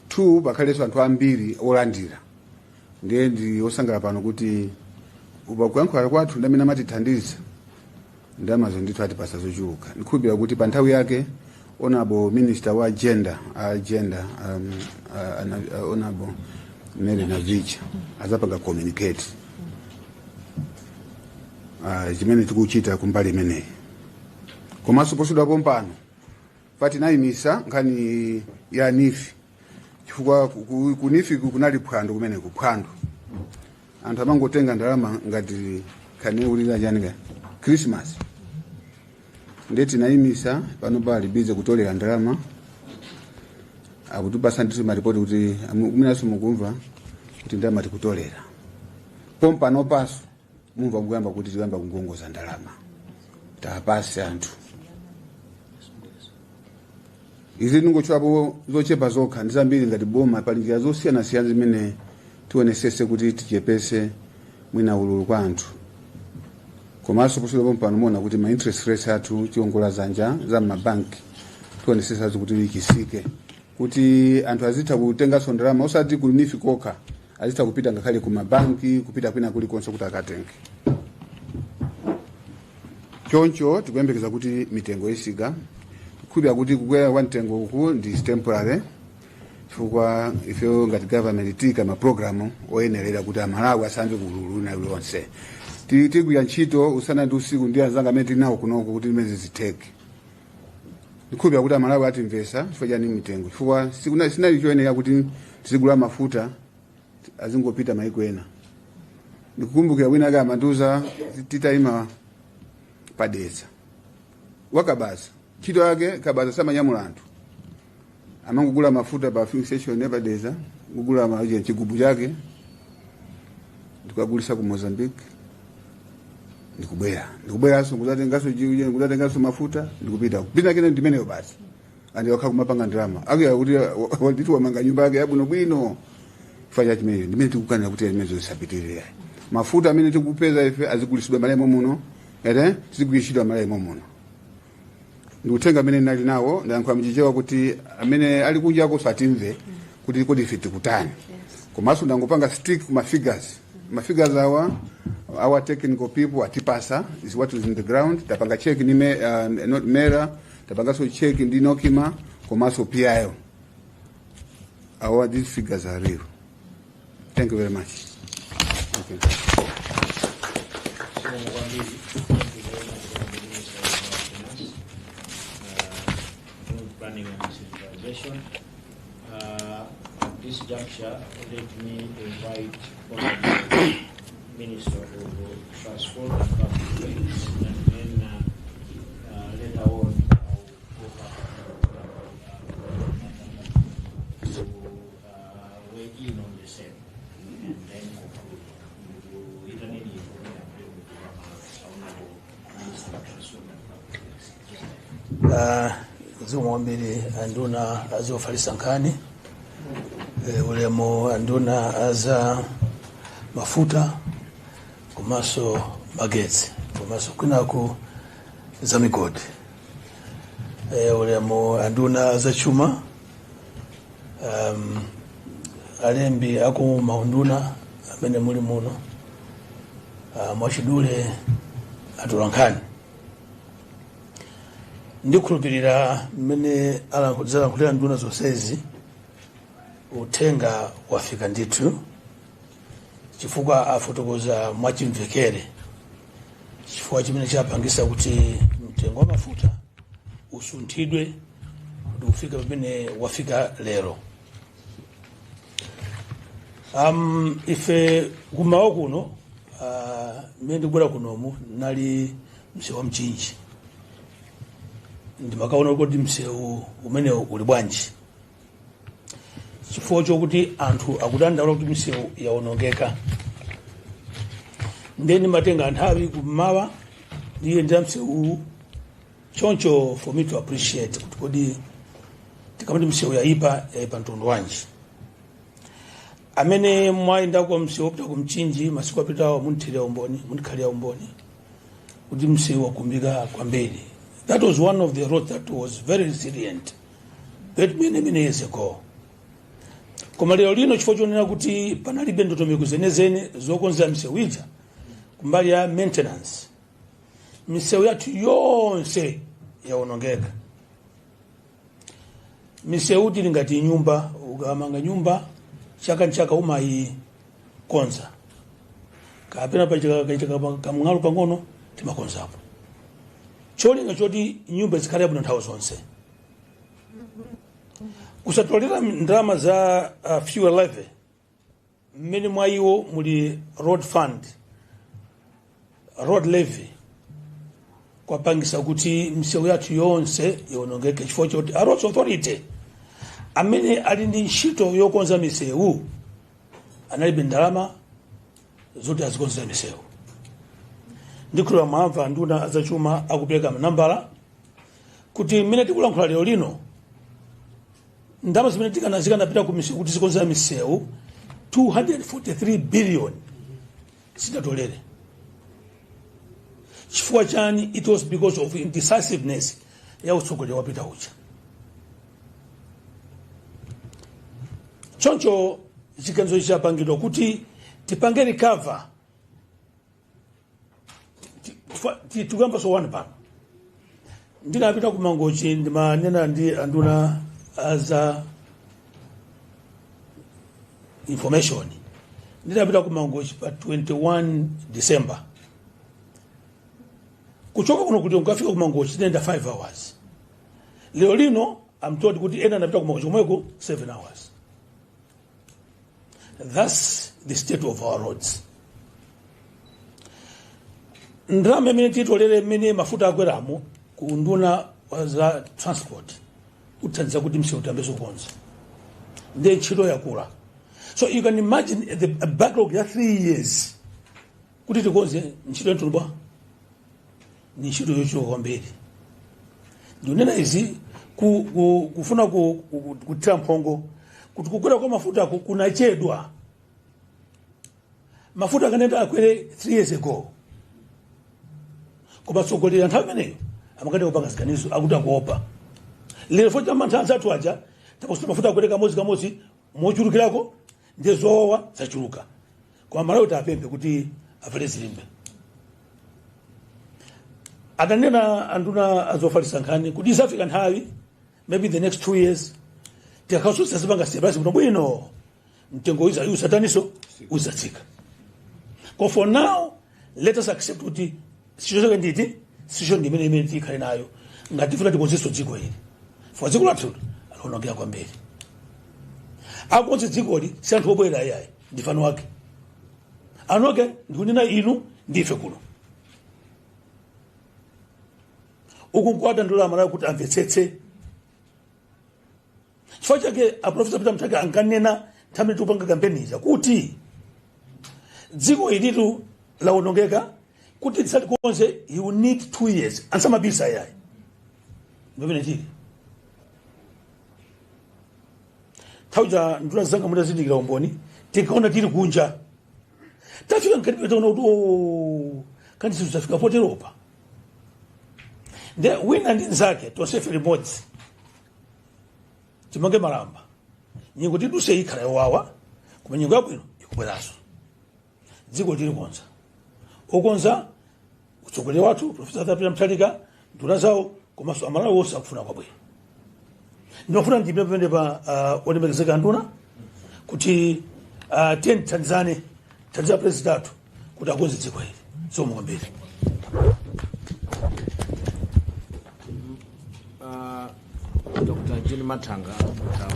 2 pakhaleso anthu ambiri olandira. Ndiye ndi osangala pano kuti kuyankhula kwathu ndamene amatithandiza ndamazo ndithu atipasa zochuluka. Ndikhulupirira kuti pa nthawi yake honorable minister wa agenda honorable Mary Navicha azapanga communicate chimene tikuchita kumbali imeneyi. Komanso posudwapo mpano pati nayimisa nkhani ya nifi chifukwa kunifi kunali phwando kumene kuphwando anthu amangotenga ndalama ngati khane ulira chanika Christmas. Ndeti nayimisa pano pali bize kutolera ndalama akutipasa ndiso maripoti kuti minaso mukumva kuti ndalama tikutolera pompano paso mumva mugamba kuti tikamba kungongoza ndalama tapasi anthu. Izi ningochwapo zochepa zokha ndizambiri ngati boma pali njira zosiyana zimene tionesese kuti tichepese mwina ululu kwa anthu. Komanso posula mpano mona kuti ma interest rates athu chiongola zanja za mabanki tionesesa kuti ikisike kuti anthu azitha kutenga ndalama osati kulinifi kokha azitha kupita ngakhale ku mabanki kupita kwina kulikonse kuti akatenge. Choncho tikuyembekeza kuti mitengo isiga kubya kuti kukwera kwa mtengo uku ndi temporary chifukwa ifeyo ngati government tika ma program oyenerera kuti amalawi asanze kululuna lonse tigwira ntchito usana ndi usiku ndi anzanga amene tinawo kunoko kuti imene zitheke. Ndikubya kuti amalawi atimvesa chifukwa chani mitengo chifukwa sinali choyenera kuti tizigula mafuta azingopita maiko ena. Ndikukumbukira wina kama manduza titaima padeza wakabaza chito yake kabaza samanyamula anthu amangugula mafuta pa filling station nepadeza kugula maji chigubu chake ndikagulisa ku Mozambique ndikubwera so kuzatengaso jiuje kuzatengaso mafuta ndikupita kene ndimeneyo basi andi wakha kumapanga ndalama akuya kuti waditu wamanga nyumba yake yabwino bwino fanya chimene ndimene tikukana kuti imenezo zisapitirire mafuta amene tikupeza ife azigulisidwa malemo muno zigulishidwa malemo muno. Ndikutenga amene nali nawo ndayankhula mchichewa kuti amene ali kunja ko satimve kuti kodi ife tikutani. Komanso ndangopanga stick kuma figures our technical people atipasa is what is in the ground. Tapanga check ni not mera tapanga so check ndi nokima komanso PIO. These figures are real. Thank you very much. Okay. Planning and centralization. At this juncture, let me invite the Minister of Transport and Public Ways, and then later on to weigh in on the same, and then conclude. Zumwambili anduna azofalisa nkani ulemo anduna aza mafuta kumaso magezi kumaso kunaku za migodi ulemo anduna aza chuma alembi aku maunduna amene muli muno, mwachidule atolankhani, ndikhulupirira mmene zalankhulira nduna zonsezi uthenga wafika ndithu, chifukwa afotokoza mwachimvekere, chifukwa chimene chapangisa kuti mtengo wa mafuta usunthidwe kuti ufika pamene wafika lero. Ife kumawa kuno mmene ndikubwera kunomu nali msewu wa Mchinji, ndimakaona kuti msewu umene uli bwanji, chifukwa chokuti anthu akudandaula kuti msewu yaonongeka. Ndiye ndimatenga nthawi kummawa ndiye ndira msewu choncho for me to appreciate kuti kodi tikamati msewu yaipa mtundu wanji. Amene mwayenda kwa msewu opita ku Mchinji masiku apitawo munthirira umboni, mundikhalira umboni kuti msewu wakumbika kwambiri. That was one of the roads that was very resilient that many years ago. Koma lero lino chifukwa chonena kuti panalibe ndondomeko zenizeni zokonza msewu ija kumbali ya maintenance, misewu yathu yonse yaonongeka. Misewu tili ngati nyumba, ukamanga nyumba chaka nchaka umayikonza, kapena pachaka kamng'alu pang'ono timakonzapo, cholinga choti nyumba zikhale bwino nthawi zonse. Kusatolera ndalama za fuel levy, mmene mwa iwo muli road fund, road levy, kwapangisa kuti misewu yathu yonse yaonongeke, chifukwa choti a roads authority amene ali ndi ntchito yokonza misewu analibe ndalama zoti azikonza misewu. Ndikhulupirira mwamva nduna azachuma akupereka manambala kuti mmene tikulankhula lero lino ndalama zimene zikanapita ku misewu kuti zikonza misewu 243 billion sidatolere. Chifukwa chani? It was because of indecisiveness ya utsogoleri wapita uja. Choncho chiganizo chapangidwa kuti tipange recover, tikuyamba so one pano. Ndinapita ku Mangochi ndimanena ndi anduna aza information, ndinapita ku Mangochi pa 21 December. Kuchoka kuno kuti ukafika ku Mangochi ndenda 5 hours. Leo lino I'm told kuti ena napita ku Mangochi kumweko 7 hours. That's the state of our roads. Ndrama mene titolere mene mafuta akweramu ku nduna za transport utanza kuti msewu utambezo konza ndiye ntchito yakula. So you can imagine a backlog ya 3 years kuti tikonze ntchito yatulubwa ni ntchito yochoka kwambiri. Ndinena izi kufuna kutira mphongo kuti kukwera kwa mafuta kunachedwa. Mafuta kanenda akwere 3 years ago. Koma tsogolera nthawi imeneyo amakati kupanga ziganizo akuti akuopa. Lero fo chama nthanza athu aja taposta mafuta akwere kamozi mochulukirako ndiye zowawa zachuluka. Koma malawi tapempe kuti avale zilimbe. Adanena anduna azofalisa nkhani kuti isafika nthawi maybe the next 2 years tikakasusa zipanga stabilize kuno bwino mtengo usataniso uzatsika. But for now let us accept kuti sicho nditi sicho ndimene tikhale nayo ngati funa tikonziso dziko hili for dziko lathu alonongera kwambiri. Akonze dziko hili si anthu obwera ayayi ndifano wake anoke ndikunena inu ndife kuno ukunkwata ndolama nayo kuti amvetsetse. Chifukwa chake Professor Peter Mutharika ankanena nthawi tupanga kampeni ija kuti dziko ilitu laonongeka kuti tisalikonze you need 2 years ansamabisa yayi mbebene chili thauja nduna zanga muda zindikira umboni tikaona tili kunja tafika nkati petaona kuti kandi sizafika poteropa nde wina ndi nzake tonsefe limodzi timange malamba nyengo tiduse ikhala yowawa koma nyengo yabwino ikubweranso dziko lilikonza okonza utsogoleri wathu profesa Zapita Mthalika nduna zawo komanso amalawi wonse akufuna kwabwino. Ndinofuna ndipite pamene pa olemekezeka nduna kuti tiyeni tithandizane president athu kuti akonze dziko hili zomwe kwambiri. Dr. Jini Mathanga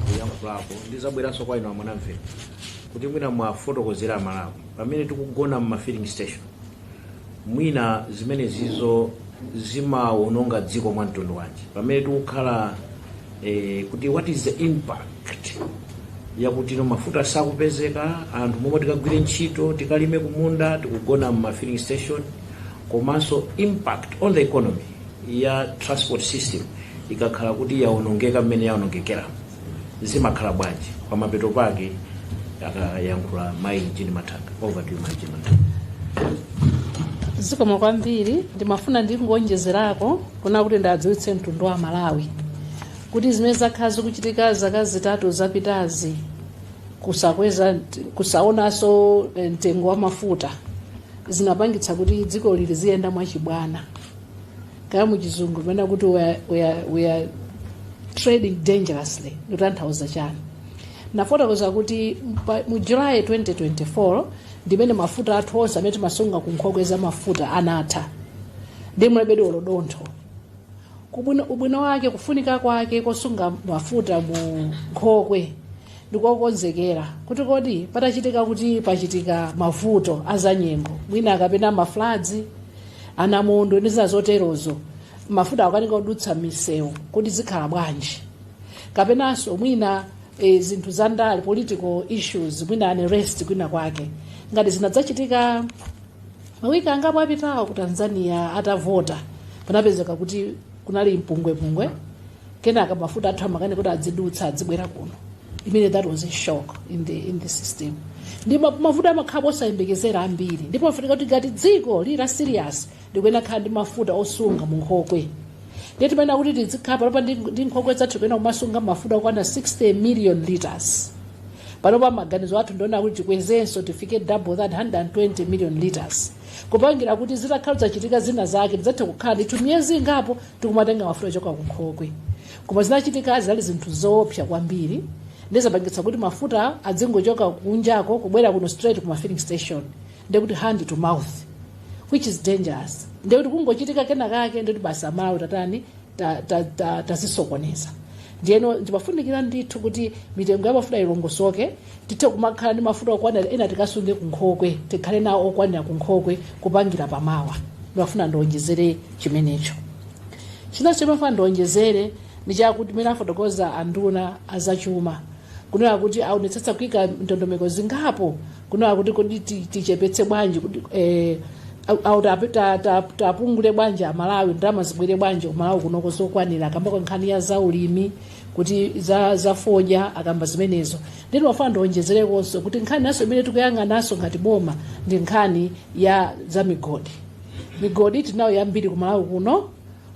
kuyankhulapo ndizabweranso kwa inu amwanamvera kuti mwina mwafotokozera Malawi pamene tikugona mu filling station mwina zimene zizo zimawononga dziko mwa mtundu wanji pamene tikukhala kuti what is the impact yakuti no mafuta sakupezeka anthu momwe tikagwire ntchito tikalime kumunda tikugona mu filling station komanso impact on the economy ya transport system ikakhala kuti yaonongeka mmene yaonongekera zimakhala bwanji pa mapeto pake akayankhula Mayi Jini Mathanga. Over to you, Mayi Jini Mathanga. Zikomo kwambiri ndimafuna ndingonjezerako kuna kuti ndadziwitse mtundu wa Malawi kuti zimene zakhala zikuchitika zaka zitatu zapitazi kusaonanso mtengo wa mafuta zinapangitsa kuti dziko lili ziyenda mwachibwana kaya muchizungu pamene kuti we are trading dangerously kutanthauza chani. Nafotokoza kuti mu July 2024 ndimene mafuta athu onse amene timasunga ku nkhokwe za mafuta anatha ndi mlebedi olodontho ubwino wake kufunika kwake kosunga mafuta mu nkhokwe ndikokonzekera kuti kodi patachitika kuti pachitika mavuto azanyengo mwina akapena mafladzi anamondo ndi zina zoterozo mafuta akanika kudutsa misewu kuti zikhala bwanji kapenanso mwina zinthu zandale political issues mwina unrest kwina kwake ngati zinadzachitika mawiki angapo apitawo ku Tanzania atavota panapezeka kuti kunali mpungwepungwe kenaka mafuta athu amakane kuti adzidutsa adzibwera kuno. Imene that was a shock in the system. Ndipo mafuta amakhala osayembekezera ambiri ndipo afunika kuti ngati dziko lili serious ndikuena khala ndi mafuta osunga mu nkhokwe. Ndeti pena kuti tizikhala panopa ndi nkhokwe zathu pena kumasunga mafuta okwana 60 million liters. Panopa maganizo athu ndiona kuti tikwezenso tifike double that 120 million liters. Kupangira kuti zitakhala zachitika zina zake tidzathe kukhala ndi miyezi ingapo tikumatenga mafuta ochoka ku nkhokwe. Koma zinachitika zali zinthu zoopsa kwambiri. Ndezapangitsa kuti mafuta adzingochoka kunjako kubwera kuno straight ku filling station ndekuti hand to mouth, which is dangerous. Ndekuti kungochitika kenakake ndekuti basa Malawi tatani tazisokoneza. Ndiyeno ndipafunikira ndithu kuti mitengo ya mafuta ilongosoke tithe kumakhala ndi mafuta okwanira ena tikasunge ku nkhokwe tikhale nawo okwanira ku nkhokwe kupangira pamawa. Ndimafuna ndonjezere chimenecho. China chimafuna ndonjezere ni chakuti mena fotokoza anduna azachuma kunena kuti aonetsetsa kuika ndondomeko zingapo kunena kuti kodi tichepetse bwanji kuti tapungule bwanji Malawi ndalama zibwere bwanji Malawi kunoko zokwanira akamba kwa nkhani ya zaulimi kuti za foja akamba zimenezo. Ndino wafana ndonjezerekonso kuti nkhani naso imene tikuyanga naso ngati boma ndi nkhani ya za migodi tinayo yambiri ku Malawi kuno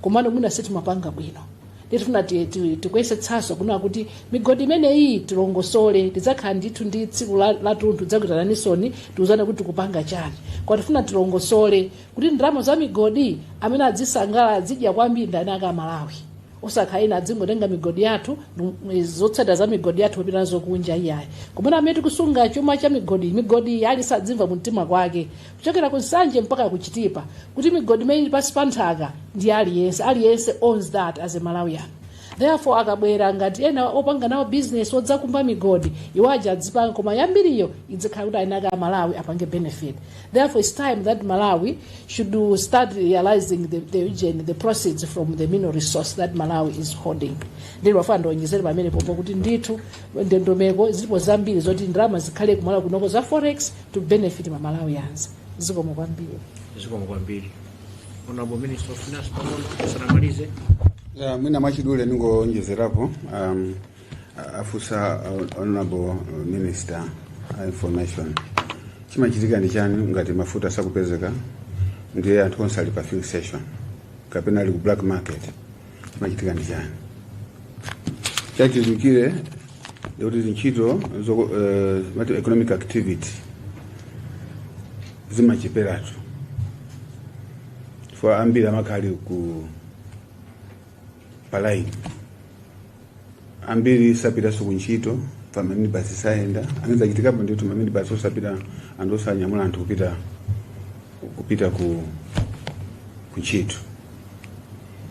komano muna seti mapanga bwino. Ndifuna tikuyesetsaso kunena kuti migodi imene iyi tilongosole tidzakhala ndithu ndi tsiku la tunthu dzakuitana nisoni tiuzane kuti kupanga chani. Kwa tifuna tilongosole kuti ndalama za migodi amene adzisangala zidya kwambiri ndani aka Malawi. Osakhaina adzingotenga migodi yathu zotsata za migodi yathu popita nazo kunja iyayi. Komana amene tikusunga chuma cha migodi yali sadzimva mumtima kwake kuchokera ku Nsanje mpaka ku Chitipa kuti migodi imene pasi pa nthaka ndi aliyense owns that as a Malawian. Therefore akabwera ngati ena opanga nawo business odzakumba migodi iwaja adzipanga koma yambiriyo idzikhala kuti ayinaka Malawi apange benefit. Therefore it's time that Malawi should start realizing the proceeds from the mineral resource that Malawi is holding. Ndilo wafana ndonjezere pamene popo kuti ndithu ndondomeko zilipo zambiri zoti ndalama zikhale ku Malawi kunoko za forex to benefit ma Malawians. Zikomo kwambiri. Honorable Minister of Finance panono sanamalize. Mwina machidule ningonjezerapo afusa Honorable Minister information. Chimachitika ndi chani ngati mafuta sakupezeka ndiye anthu onse ali pa filling station kapena ali ku black market. Chimachitika ndi chani. Chachitikire ndikuti ntchito mati economic activity zimacheperatu for ambiri amakhali ku palaini ambiri sapitaso kuntchito pa maminibasi sayenda anaweza chitikapo ndithu maminibasi osapita anthu osanyamula anthu kupita ku ntchito.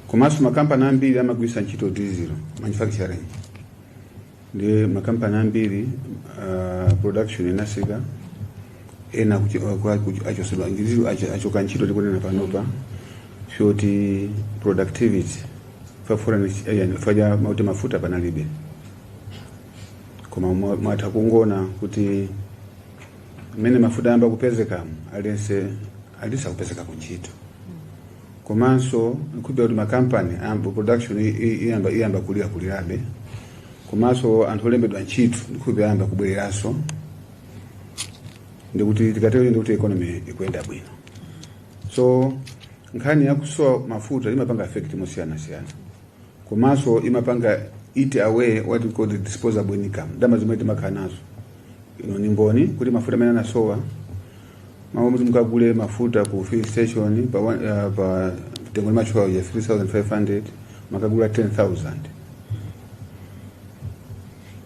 Komanso makampani ambiri amagwisa ntchito diesel manufacturing ndi makampani ambiri production inasika ena achosedwa ngiziro achoka ntchito tikunena panopa shoti productivity faja mauti mafuta panalibe koma mwatha kungona kuti mene mafuta yamba kupezeka alisa kupezeka kuntchito. Komanso nkubya kuti makampani ambo production iyamba kulirabe komanso anthu olembedwa ntchito nkubya yamba kubwereraso ndikuti tikatero ndikuti economy ikuyenda bwino. So nkhani yakusowa mafuta imapanga effect mosiyana siyana komanso imapanga eat away what we call the disposable income ndama zimwe timakhala nazo ino ni mboni kuti mafuta amene anasowa maomzi mukagule mafuta ku fill station pa tengo macho ya 3500 makagula 10,000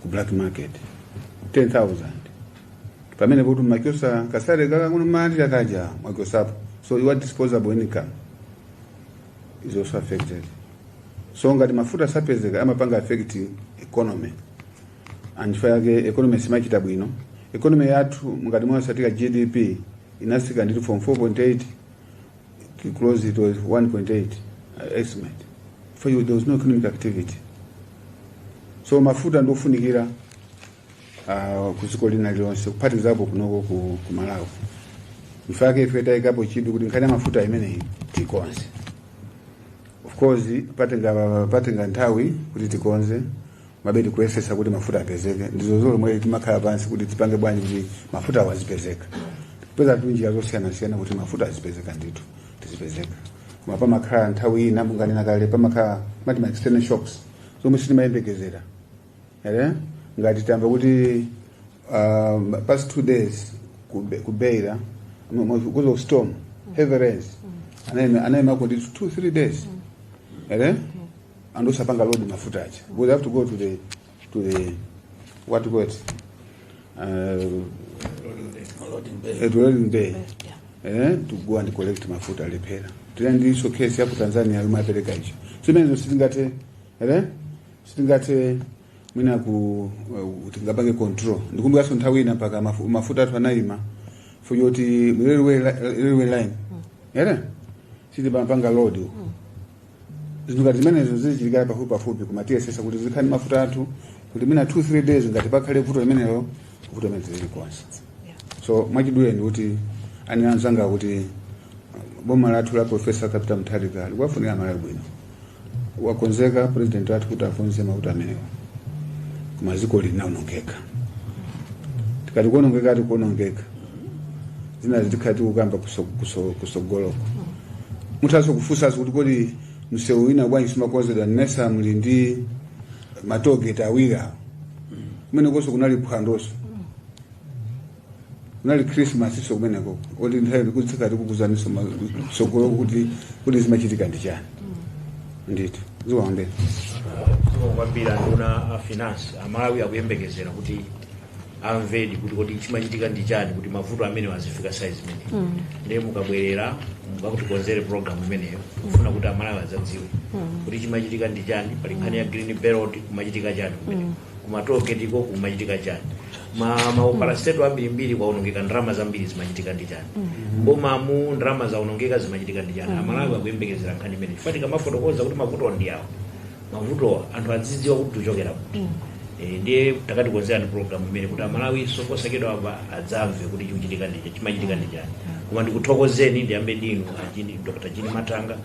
ku black market 10,000 pamene kuti makyosa kasare kaka kuno mali akaja makyosapo. So your disposable income is also affected. So ngati mafuta sapezeka amapanga affect economy and fayake economy simachita bwino. Economy yathu ngati mwasatika GDP inasika ndito from 4.8 close to 1.8 estimate. For you there was no economic activity. So mafuta ndofunikira kuziko lina lilonse kupatizapo kunoko ku Malawi. Mfake ifeta ikapo chidu kuti nkhani mafuta imene tikonze. Of course patenga nthawi kuti tikonze mabedi kuesesa kuti mafuta apezeke ndizo zolo mwe timakhala pansi kuti tipange bwanji kuti mafuta wazipezeka. Peza tunjira zosiyana kuti mafuta azipezeka ndithu tizipezeka. Koma pamakhala nthawi ina munganena kale pamakhala mati external shocks zomwe sitimayembekezera. Ngati tamba kuti past 2 days kubeira because of storm heavy rains anayema kuti 2-3 days and usapanga load mafuta acha we have to go to the what to go it loading bay to go and collect mafuta lepera tena so case hapo Tanzania imapeleka hicho so mimi sitingate mina utingabange control ndikumbuka so nthawi ina paka mafuta twanaima fuyoti railway line siti bambanga load zingati zimenezo zichilikala pafupi kumatia sasa kuti zikhani mafuta athu kuti mina 2-3 days ngati pakhale vuto imeneyo vuto imene zili kwanza. So mwachidule ndi kuti anianzanga kuti boma lathu la Professor Capital Mutharika wafunira Malawi bwino wakonzeka president wathu kuti afunze mafuta amenewo kumaziko linaonongeka tikati kuonongeka zina zitikati kukamba kusogoloko mutaso kufusa kuti kodi msewu ina bwanji simakonzedwa nesa mlindi matogeta awira kumene koso kunali phwandoso kunali Christmas so kumeneko odi nthawi kuti tikati kukuzaniso sogoloko kuti zimachitika ndi chani ndithu ziwaonde kwambira nduna finance Malawi akuyembekezera kuti amvedi kuti kodi chimachitika ndi chani kuti mavuto amene wazifika size imene ndiye mukabwerera mukatikonzere program imeneyo kufuna kuti Malawi azadziwe kuti chimachitika ndi chani pali nkhani ya green belt kumachitika chani kumene kumatoke ndiko kumachitika chani maopala state ambiri kwaonongeka ndalama zambiri zimachitika ndi chani boma mu ndalama zaonongeka zimachitika ndi chani Malawi akuyembekezera nkhani imene fatika mafotokoza kuti mavuto ndi awo mavuto anthu azidziwa kuti tuchokera kuti ndiye takati konzera program imene kuti Malawi sokosekedwa apa adzamve kuti chimachitika ndi chani koma ndikuthokozeni ndiyambe ndinu Dr. Jini Matanga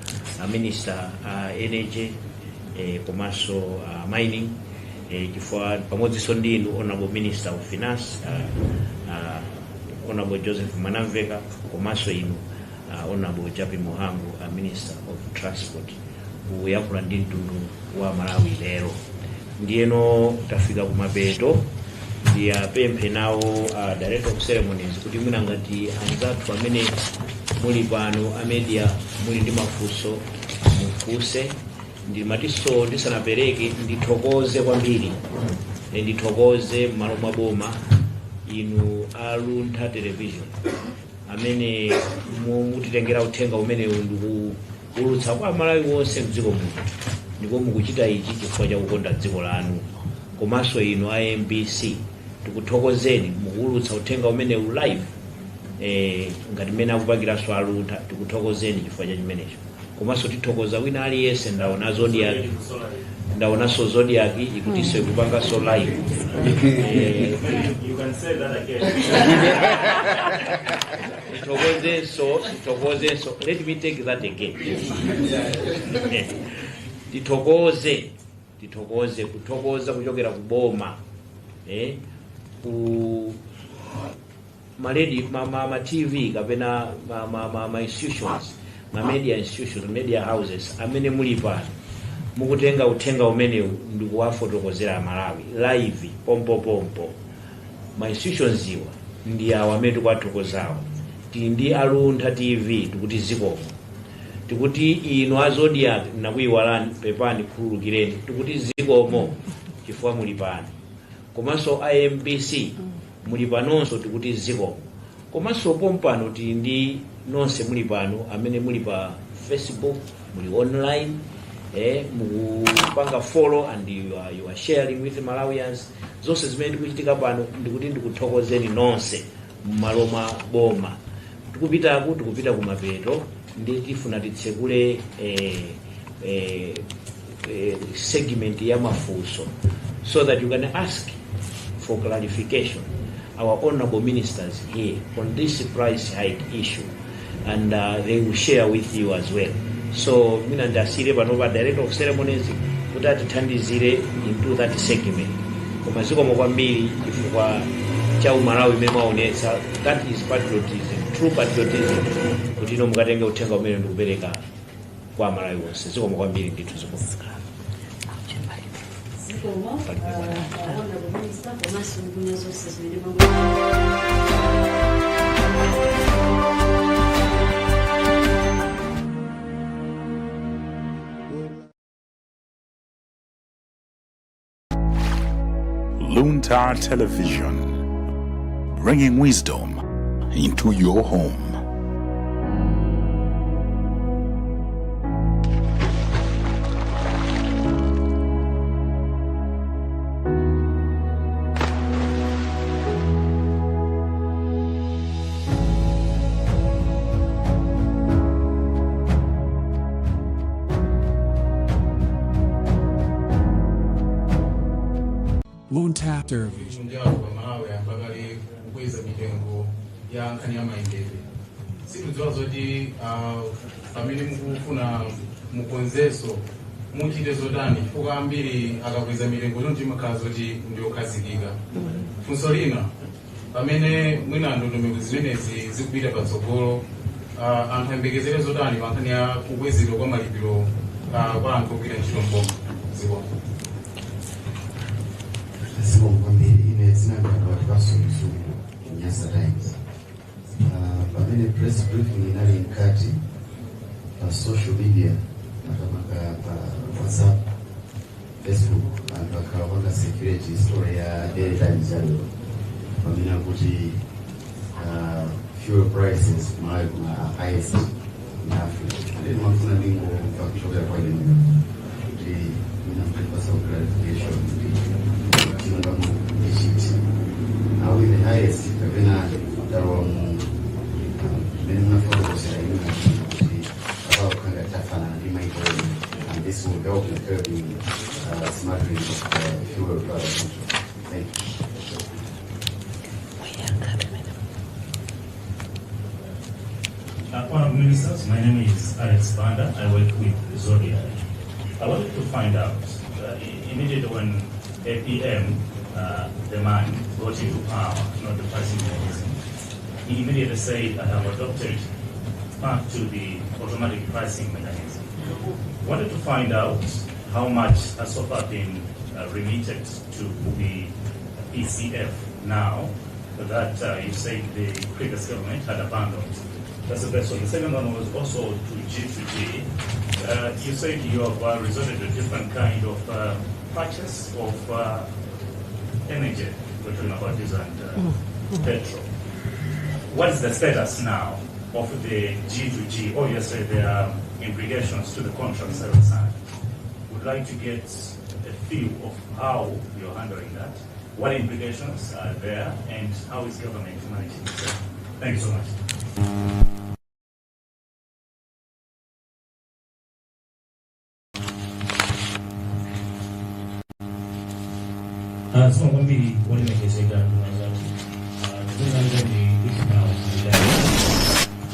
minister energy komanso mining chifukwa pamodzinso ndinu honorable minister of finance honorable Joseph Manamveka komanso inu honorable Japi Muhangu minister of transport kuyankhula ndi mtundu wa Malawi lero ndiyeno tafika kumapeto ndiyapemphe nawo director of ceremonies kuti mwina ngati anzathu amene muli pano amedia muli ndi mafunso mufunse. Ndimatiso ndisanapereke ndithokoze kwambiri, ndithokoze m'malo mwa boma inu a Luntha television amene mutitengera uthenga umene ndikuulutsa kwa Malawi wonse mdziko muno, ndipo mukuchita ichi chifukwa cha kukonda dziko lanu. Komanso inu a MBC tikuthokozeni mukuulutsa uthenga umene live ngati mmene akupangiranso a Luntha, tikuthokozeni chifukwa cha chimenecho. Komanso tithokoza wina aliyense ndaonanso Zodiac ikutinso ikupanganso live. You can say that again. Tithokozenso. Let me take that again. Tithokoza kuchokera kuboma ku ma TV kapena ma institutions, ma media institutions, media houses amene muli pano mukutenga uthenga umene ndikuwafotokozera Malawi live pompo. Ma institutions iwa ndi awa amene tikwathokozawo. Tili ndi a Luntha TV tikuti zikomo, tikuti inu a Zodiac nakuyiwalani pepani khululukireni, tikuti zikomo chifukwa muli pano. Komanso a MBC muli panonso tikuti zikomo. Komanso pompano tili ndi nonse muli pano amene muli pa Facebook, muli online, mukupanga follow and you are sharing with Malawians. Zonse zimene ndikuchitika pano ndikuti ndikuthokozeni nonse m'malo mwa boma. Tikupita kumapeto ndi tifuna titsekule segment ya mafunso so that you can ask for clarification our honorable ministers here on this price hike issue, and they will share with you as well. So mina ndasire panova director of ceremonies kuti atithandizire into that segment. Koma zikomo kwambiri chifukwa cha umalawi imene mwaonetsa, that is patriotism, true patriotism, kuti ino mukatenge uthenga umene ndikupereka kwa Malawi wonse. Zikomo kwambiri ndithu zikomo. Luntha Television, bringing wisdom into your home. Luntha Television. Pamene mukufuna mukonzeso muchite zotani chifukwa ambiri akakweza mitengo noti makhala zoti ndiyokhazikika. Funso lina pamene mwina ndondomeko zimenezi zikupita patsogolo, anthu ayembekezere zotani pa nkhani ya kukwezedwa kwa malipiro kwa anthu ogwira ntchito mboma zikomo. Zikomo kwambiri ine zinangana watu basomisuku Nyasa Times. Pamene press briefing inali mkati pa social media makamaka pa WhatsApp, Facebook, anthu akawapanga security story ya Daily Times yalo pamene akuti fuel prices Malawi kuna highest in Africa. Then mwafuna ningo kuchokera kwa ile kuti mina mkipasa clarification kuti kinongamu Egypt are we the highest kapena daromu and this will help in curbing smuggling of fuel products. Thank you. Honourable Ministers, my name is Alex Banda. I work with Zodiac. I wanted to find out, immediately when APM demand got into power, not the pricing mechanism, he immediately said, I have adopted back to the automatic pricing mechanism. Wanted to find out how much has so far been remitted to the ECF now that you said the previous government had abandoned. That's the first one. The second one was also to G2G. You said you have resorted to a different kind of purchase of energy. We're talking about diesel and petrol. What is the status now of the G2G? Obviously, there are implications to the contracts that were signed. Would like to get a feel of how you're handling that. What implications are there, and how is government managing it? Thank you so much. Sono kwambiri olemekezeka ndunazati ndinangani ikinawo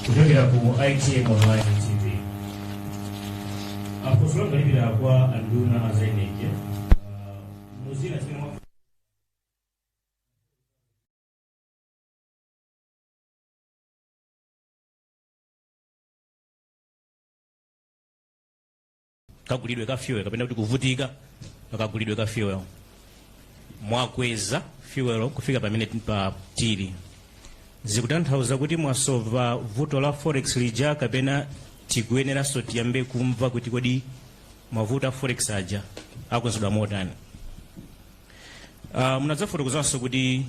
kuchokera ku ITM Online TV kusulangalipira kwa anduna azaineke muzina chimwe kagulidwe ka fuel kapena kuti kuvutika pakagulidwe ka fuel mwakweza fuel kufika pamene pa tili zikutanthauza kuti mwasova vuto la forex lija kapena tikuyeneranso tiyambe kumva kuti kodi mavuto a forex aja akonzedwa motani. Munadzafotokozanso kuti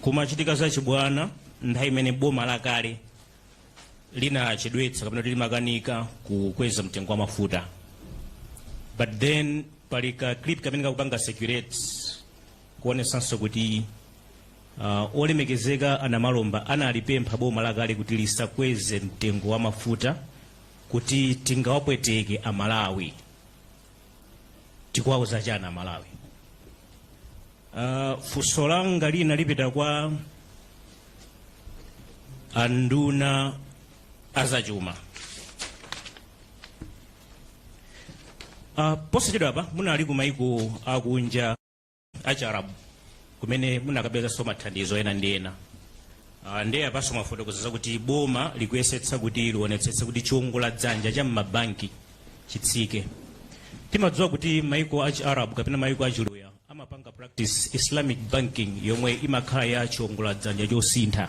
kumachitika za chibwana nthawi imene boma lakale linachedwetsa kapena kuti limakanika kukweza mtengo wa mafuta, but then palika clip kamene kakupanga circulate kuonesanso kuti olemekezeka anamalomba analipempha boma lakale kuti lisakweze mtengo wa mafuta kuti tingawapweteke amalawi. Tikuwauza chana amalawi. Funso langa lina lipita kwa anduna azachuma. Posachedwa apa munali ku maiko akunja acharabu kumene munakapeza soma thandizo ena ndi ena. Ndiye apaso mafotokoza kuti boma likuyesetsa kuti lionetsetse kuti chiwongola dzanja cha mabanki chitsike. Timadziwa kuti maiko acharabu kapena maiko achiluya amapanga practice Islamic banking yomwe imakhala ya chiwongola dzanja chosintha.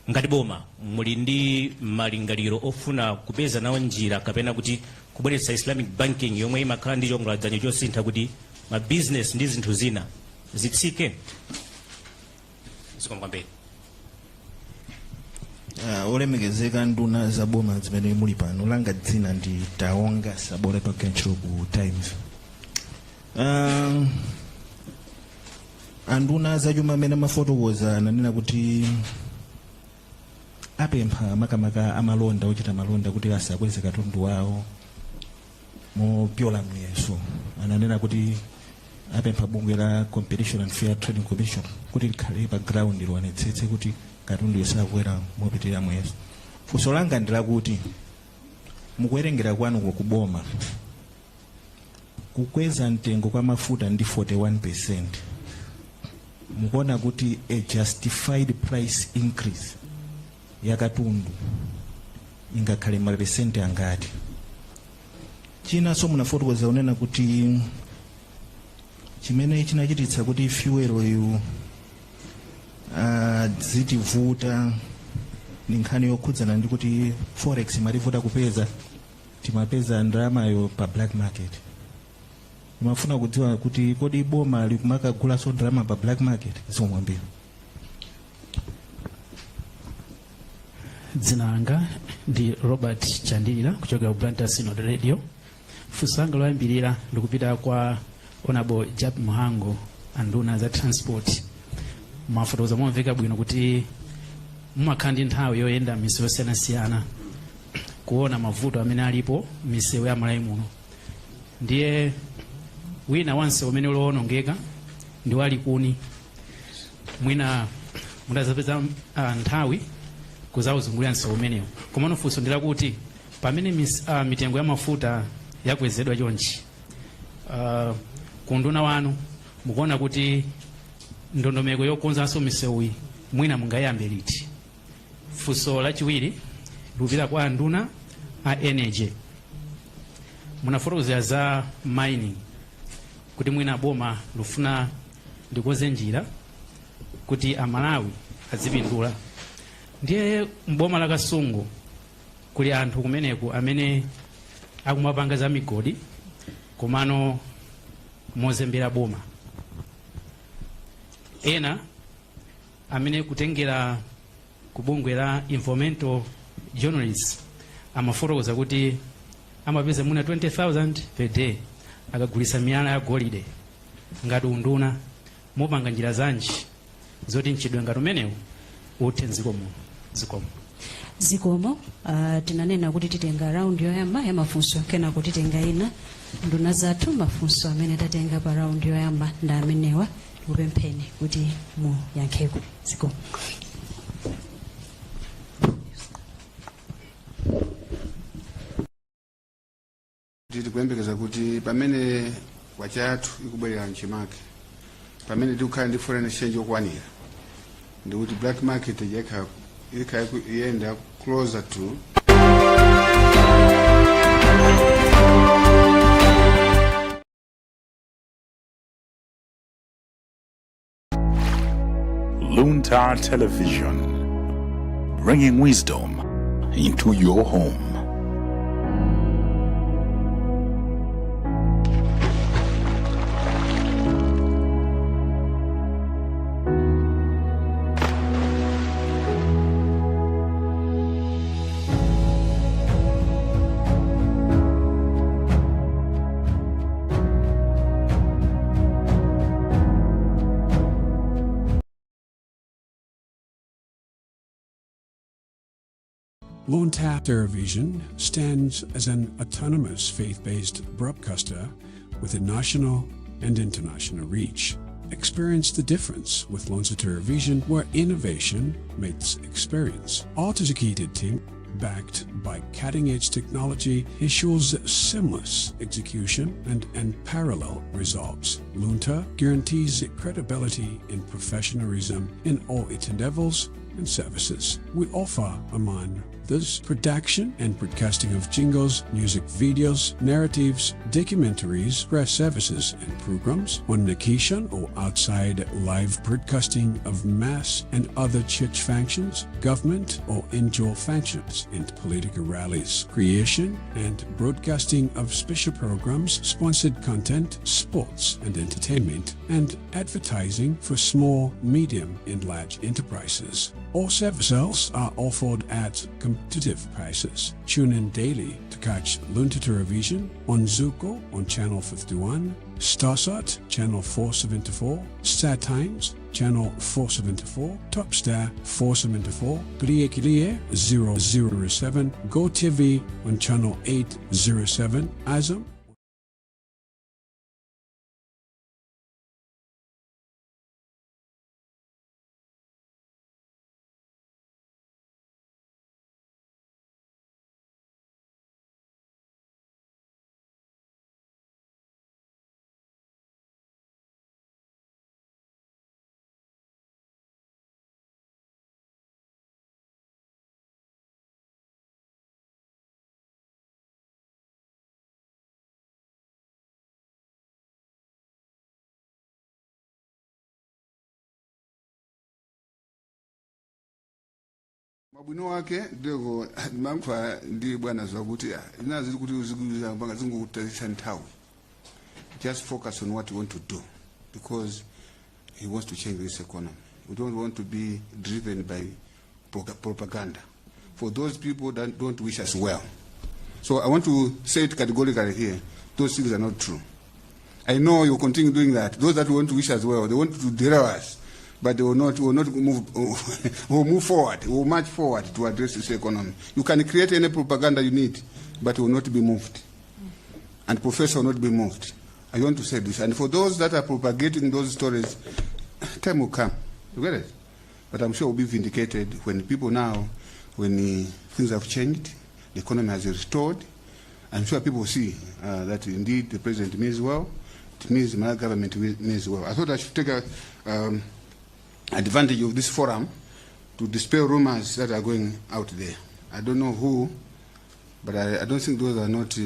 Ngati boma muli ndi malingaliro ofuna kupeza nawo njira kapena kuti kubweretsa Islamic banking yomwe imakhala ndi chiwongola dzanja chosintha kuti ma business ndi zinthu zina zitsike? Zikomkwambiri. Olemekezeka nduna za boma zimene muli pano, langa dzina ndi Taonga Sabole Pakencho ku Times. Anduna za chuma amene mafotokoza ananena kuti apempha makamaka amalonda ochita malonda kuti asakweze katundu wawo mopyola muyeso. Ananena kuti apempha bungwe la Competition and Fair Trading Commission kuti likhale pa ground lionetsetse kuti katundu yosakwera mopitirira muyeso. Funso langa ndi lakuti mukuwerengera kwanu kuboma kukweza mtengo kwa mafuta ndi 41%, mukuona kuti a justified price increase ya katundu ingakhale maperesenti angati? Chinanso munafotokoza unena kuti chimene chinachititsa kuti fuel yu zitivuta ni nkhani yokhudzana ndi kuti forex imativuta kupeza, timapeza ndalamayo pa black market. Imafuna kudziwa kuti kodi boma likumakagula so ndalama pa black market? Zomwambira. Dzina langa ndi Robert Chandilira kuchokera ku Luntha Synod Radio. Funso langa loyambirira ndikupita kwa Honorable Jab Muhango, anduna za transport. Mafotokoza momveka bwino kuti mumakhala ndi nthawi yoyenda misewu yosiyanasiyana kuona mavuto amene alipo misewu ya Malawi muno. Ndiye wina wanse umene ulowonongeka ndi walikuni, mwina mutazapeza nthawi kuzauzungulira msewu umenewu. Komano funso ndila kuti pamene mitengo ya mafuta yakwezedwa chonchi, kunduna wanu mukuona kuti ndondomeko yokonzanso misewu mwina mungayambe liti? Funso lachiwiri lupita kwa anduna a energy. Munafotokozera za mining. kuti mwina boma lufuna ndikoze njira kuti amalawi azipindula. Ndiye mboma la Kasungu kuli anthu kumeneku amene akumapanga za migodi komano mozembera boma, ena amene kutengera kubungwe la environmental journalists amafotokoza kuti amapeza muna 20,000 per day akagulisa miyala ya golide. Ngati unduna mupanga njira zanji zoti mchidwe ngati umenewu uthe zikomo tinanena kuti titenga round yoyamba ya mafunso kena kuti titenga ina nduna zathu mafunso amene tatenga pa round yoyamba nda amenewa tikupempheni kuti mu yankheko. Zikomo. tikuyembekeza kuti pamene kwacha yathu ikubwerera mchimake, pamene tikukhala ndi foreign exchange yokwanira, ndikuti black market yenda closer to Luntha Television, bringing wisdom into your home. Luntha Television stands as an autonomous faith-based broadcaster with a national and international reach. Experience the difference with Luntha Television, where innovation meets experience. Our dedicated team, backed by cutting-edge technology, ensures seamless execution and unparalleled results. Luntha guarantees credibility and professionalism in all its endeavors and services. We offer, among this, production and broadcasting of jingles, music videos, narratives, documentaries, press services and programs on location or outside, live broadcasting of mass and other church functions, government or NGO functions, and political rallies, creation and broadcasting of special programs, sponsored content, sports and entertainment, and advertising for small, medium and large enterprises. All services are offered at competitive prices. Tune in daily to catch Luntha Television on Zuko on channel 51, Starsat channel 474, Star Times channel 474, Topstar 474, Kriye 007, Go TV on channel 807, Azam. Mabwino wake ndego mankwa ndi bwana zakuti inazi kuti uziguza mpanga zingukutazisa nthawi. Just focus on what you want to do, because he wants to change this economy. We don't want to be driven by propaganda for those people that don't wish us well. So I want to say it categorically here, those things are not true. I know you continue doing that. Those that want to wish us well, they want to derail us, but they will not move, will move forward, will march forward to address this economy. You can create any propaganda you need, but it will not be moved. And professor will not be moved. I want to say this. And for those that are propagating those stories, time will come. You get it? But I'm sure we'll be vindicated when people now, when things have changed, the economy has restored. I'm sure people see that indeed the president means well. It means my government means well. I thought I should take advantage of this forum to dispel rumors that are going out there. I don't know who, but I don't think those are not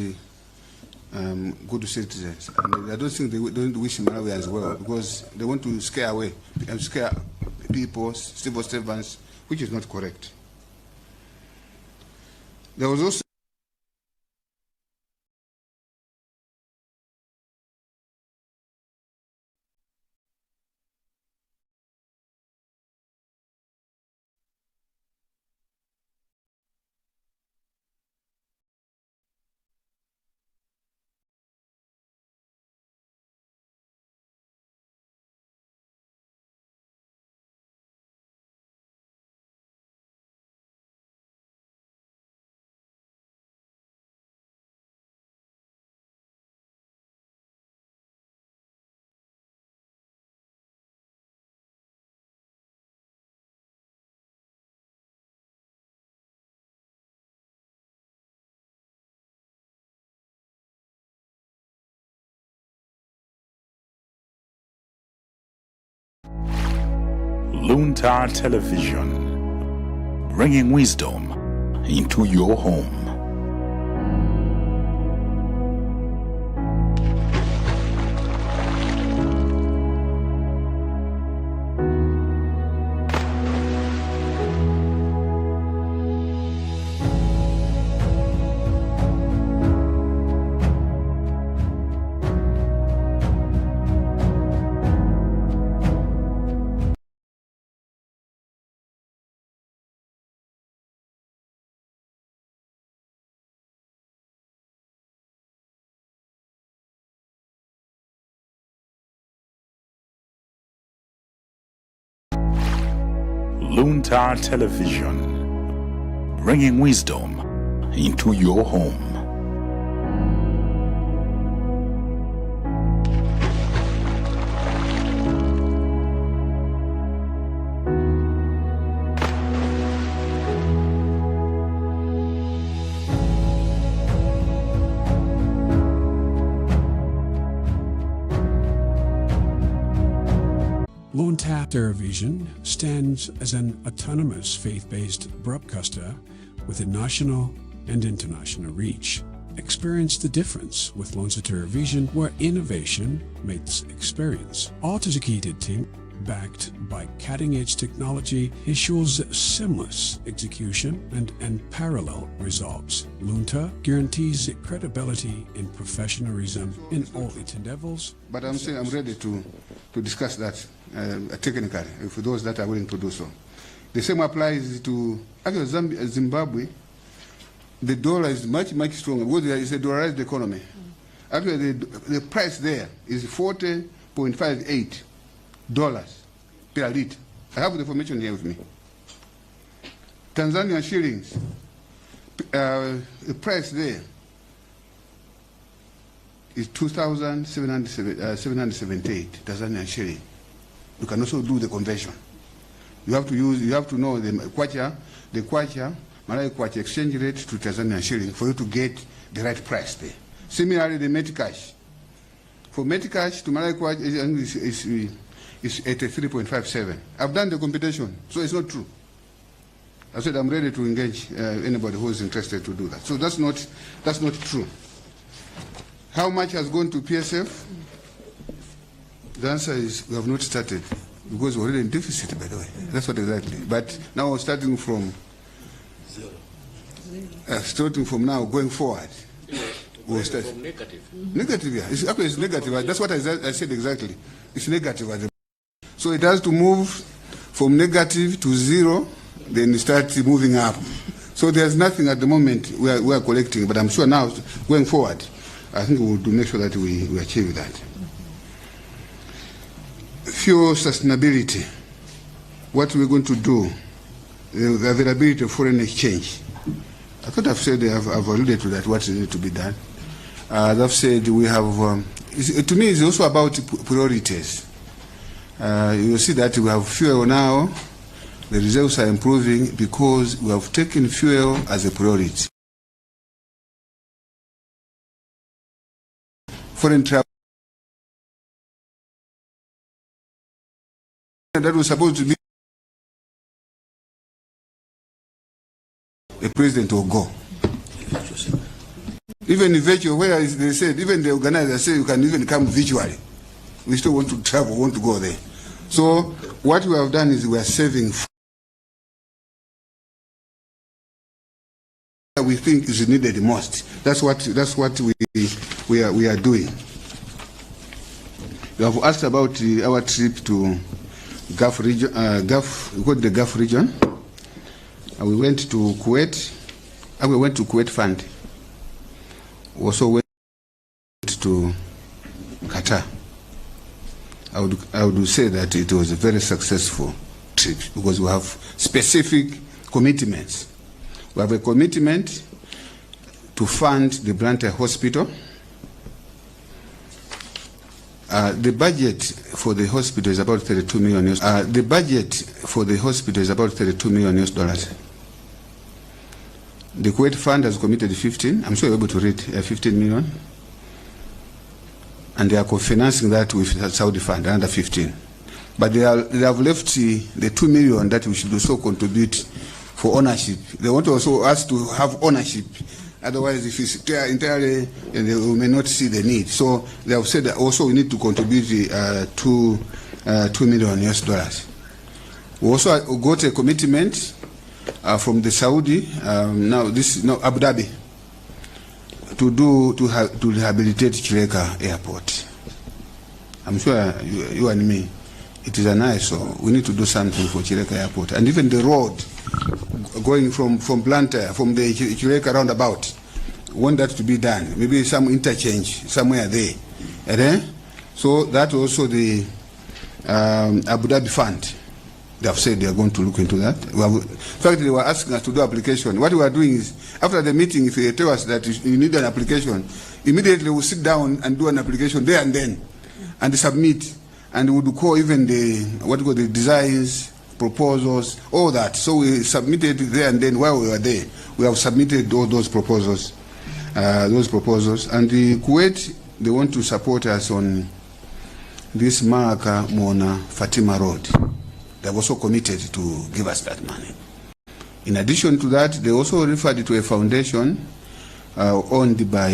good citizens. And I don't think they don't wish Malawians well because they want to scare away and scare people, civil servants, which is not correct. There was also Luntha Television, bringing wisdom into your home. Luntha Television, bringing wisdom into your home. Luntha Television stands as an autonomous faith-based broadcaster with a national and international reach. Experience the difference with Luntha Television, where innovation meets experience. Auto-educated team, backed by cutting-edge technology, ensures seamless execution and unparalleled results. Luntha guarantees credibility and professionalism in all its endeavors. But I'm saying I'm ready to discuss that technically, for those that are willing to do so. The same applies to actually Zimbabwe. The dollar is much stronger because there is a dollarized economy. Actually, the price there is $40.58 per liter. I have the information here with me. Tanzanian shillings, the price there is 2,778 Tanzanian shilling. You can also do the conversion. You have to know the kwacha, Malawi kwacha exchange rate to Tanzanian shilling for you to get the right price there. Similarly, the Metcash. For Metcash to Malawi kwacha is 83.57. I've done the computation, so it's not true. I said I'm ready to engage anybody who is interested to do that. So that's not true. How much has gone to PSF? The answer is we have not started because we're already in deficit, by the way. That's what exactly. But now we're starting from zero. Starting from now going forward. We'll start from negative. Negative, yeah. It's negative. That's what I said exactly. It's negative. So it has to move from negative to zero, then start moving up. So there's nothing at the moment we are collecting, but I'm sure now going forward, I think we'll make sure that we achieve that. Fuel sustainability. What we're going to do, the availability of foreign exchange. I thought I've said I've alluded to that, what needs to be done. As I've said, we have, to me, it's also about priorities. You will see that we have fuel now. The reserves are improving because we have taken fuel as a priority. Foreign travel. That was supposed to be a president will go. Even virtual, where they said, even the organizers say you can even come virtually. We still want to travel, want to go there. So what we have done is we are saving. We think is needed the most. That's what we are doing. You have asked about our trip to Gulf region. We got the Gulf region. We went to Kuwait. We went to Kuwait Fund. Also went to Qatar. I would say that it was a very successful trip because we have specific commitments. We have a commitment to fund the Luntha Hospital. The budget for the hospital is about 32 million. The budget for the hospital is about $32 million. The Kuwait Fund has committed 15. I'm sure you're able to read 15 million. And they are co-financing that with the Saudi Fund, another 15. But they have left the 2 million that we should also contribute for ownership. They want also us to have ownership. Otherwise, if it's entirely, we may not see the need. So they have said that also we need to contribute $2 million. We also got a commitment from the Saudi, Abu Dhabi, to rehabilitate Chileka Airport. I'm sure you and me, it is an eyesore. We need to do something for Chileka Airport. And even the road going from Luntha, from the Chileka roundabout, want that to be done. Maybe some interchange somewhere there. So that also the Abu Dhabi Fund, they have said they are going to look into that. In fact, they were asking us to do application. What we are doing is, after the meeting, if they tell us that you need an application, immediately we'll sit down and do an application there and then, and submit. And we would call even the designs, proposals, all that. So we submitted there and then while we were there. We have submitted all those proposals. And the Kuwait, they want to support us on this Maraka Mona Fatima Road. They have also committed to give us that money. In addition to that, they also referred to a foundation owned by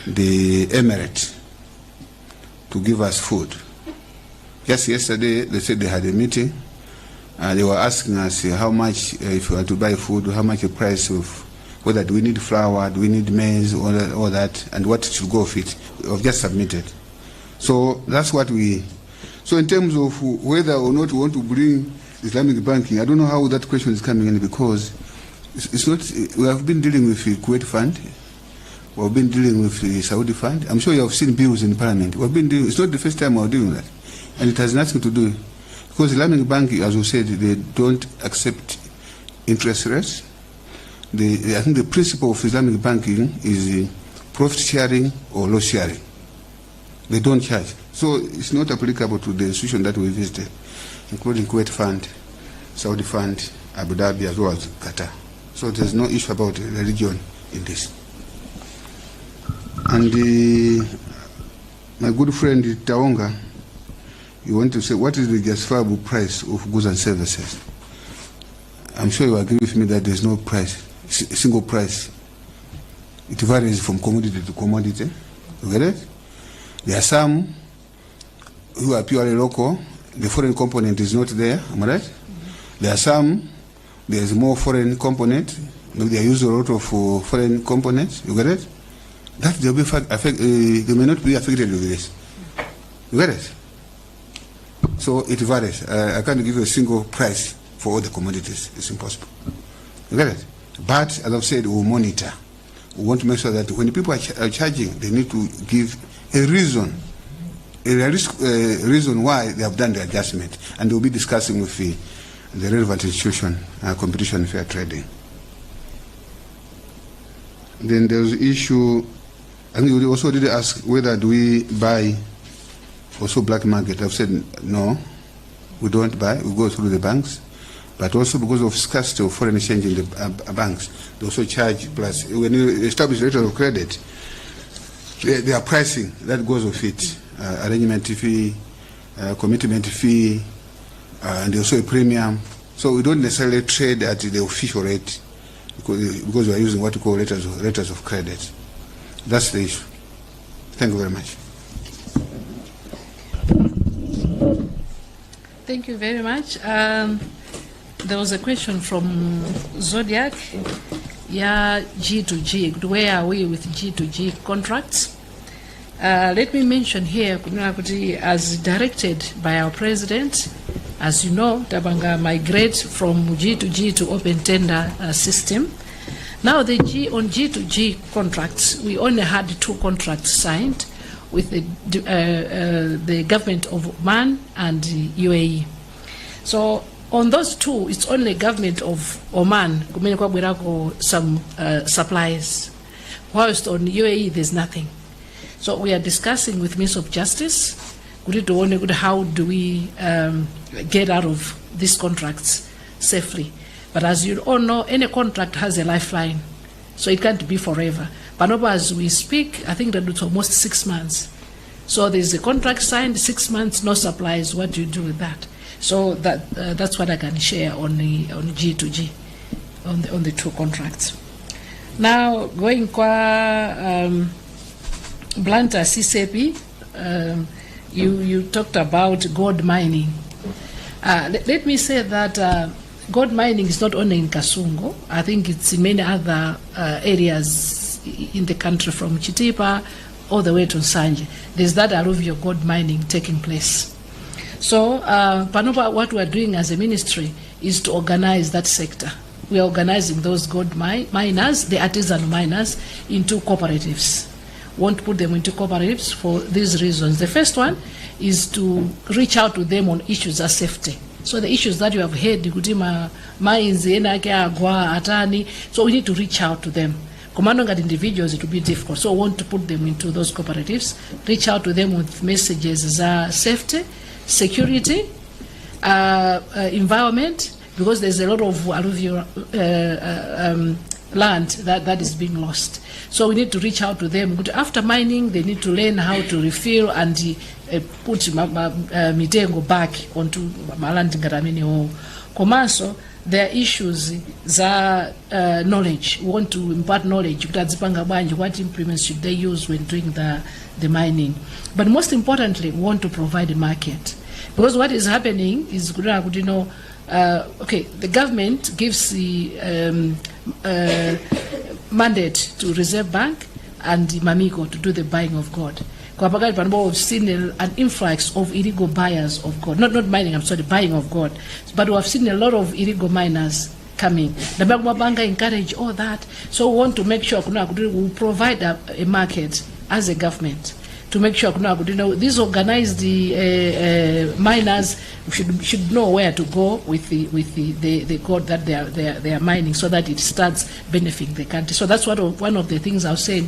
the Emirates to give us food. Just yesterday, they said they had a meeting. They were asking us how much, if we were to buy food, how much the price of, whether do we need flour, do we need maize, all that, and what should go with it. We have just submitted. So that's what we... So in terms of whether or not we want to bring Islamic banking, I don't know how that question is coming in, because it's not... We have been dealing with the Kuwait Fund. We have been dealing with the Saudi Fund. I'm sure you have seen bills in Parliament. We have been dealing... It's not the first time we are dealing with that. And it has nothing to do... Because Islamic banking, as we said, they don't accept interest rates. I think the principle of Islamic banking is profit sharing or loss sharing. They don't charge. So it's not applicable to the institution that we visited, including Kuwait Fund, Saudi Fund, Abu Dhabi, as well as Qatar. So there's no issue about religion in this. And my good friend Taonga, you want to say, what is the justifiable price of goods and services? I'm sure you agree with me that there's no price, single price. It varies from commodity to commodity. You get it? There are some who are purely local. The foreign component is not there. Am I right? There are some, there's more foreign component. They use a lot of foreign components. You get it? That they'll be they may not be affected with this. You get it? So it varies. I can't give you a single price for all the commodities. It's impossible. You get it? But as I've said, we'll monitor. We want to make sure that when people are charging, they need to give a reason, reason why they have done the adjustment, and they'll be discussing with the relevant institution, Competition and Fair Trading. Then there's the issue, and you also did ask whether do we buy also black market. I've said no, we don't buy, we go through the banks, but also because of scarcity of foreign exchange in the banks, they also charge plus, when you establish a rate of credit, they are pricing that goes with it, arrangement fee, commitment fee, and also a premium. So we don't necessarily trade at the official rate. because we are using what we call letters of credit. That's the issue. Thank you very much. Thank you very much. There was a question from Zodiac. Yeah, G2G. Where are we with G2G contracts? Let me mention here, as directed by our president, as you know, Tabanga migrate from G2G to open tender system. Now on G2G contracts, we only had 2 contracts signed with the government of Oman and UAE. So on those 2, it's only government of Oman some supplies, whilst on UAE there's nothing. So we are discussing with Minister of Justice how do we get out of these contracts safely. But as you all know, any contract has a lifeline, so it can't be forever. But as we speak, I think that it's almost 6 months. So there's a contract signed, 6 months, no supplies. What do you do with that? So that's what I can share on G2G, on the 2 contracts. Now going qua Luntha CCP, you talked about gold mining. Let me say that gold mining is not only in Kasungo. I think it's in many other areas in the country, from Chitipa all the way to Nsanje. There's that alluvial gold mining taking place. So Panopa, what we're doing as a ministry is to organize that sector. We are organizing those gold miners, the artisan miners, into cooperatives. Want to put them into cooperatives for these reasons. The first one is to reach out to them on issues of safety. So the issues that you have heard, mines, atani, so we need to reach out to them. Commanding at individuals, it will be difficult. So we want to put them into those cooperatives, reach out to them with messages of safety, security, environment, because there's a lot of alluvial land that is being lost. So we need to reach out to them. After mining, they need to learn how to refill and put mitengo back onto maland ngaramini ho. Komanso, there are issues za knowledge. We want to impart knowledge. What implements should they use when doing the mining? But most importantly, we want to provide a market. Because what is happening is, okay, the government gives the mandate to Reserve Bank and Mamigo to do the buying of gold. We've seen an influx of illegal buyers of gold. Not mining, I'm sorry, buying of gold. But we have seen a lot of illegal miners coming. The bank encourage all that. So we want to make sure we provide a market as a government to make sure these organized miners should know where to go with the gold that they are mining, so that it starts benefiting the country. So that's one of the things I was saying.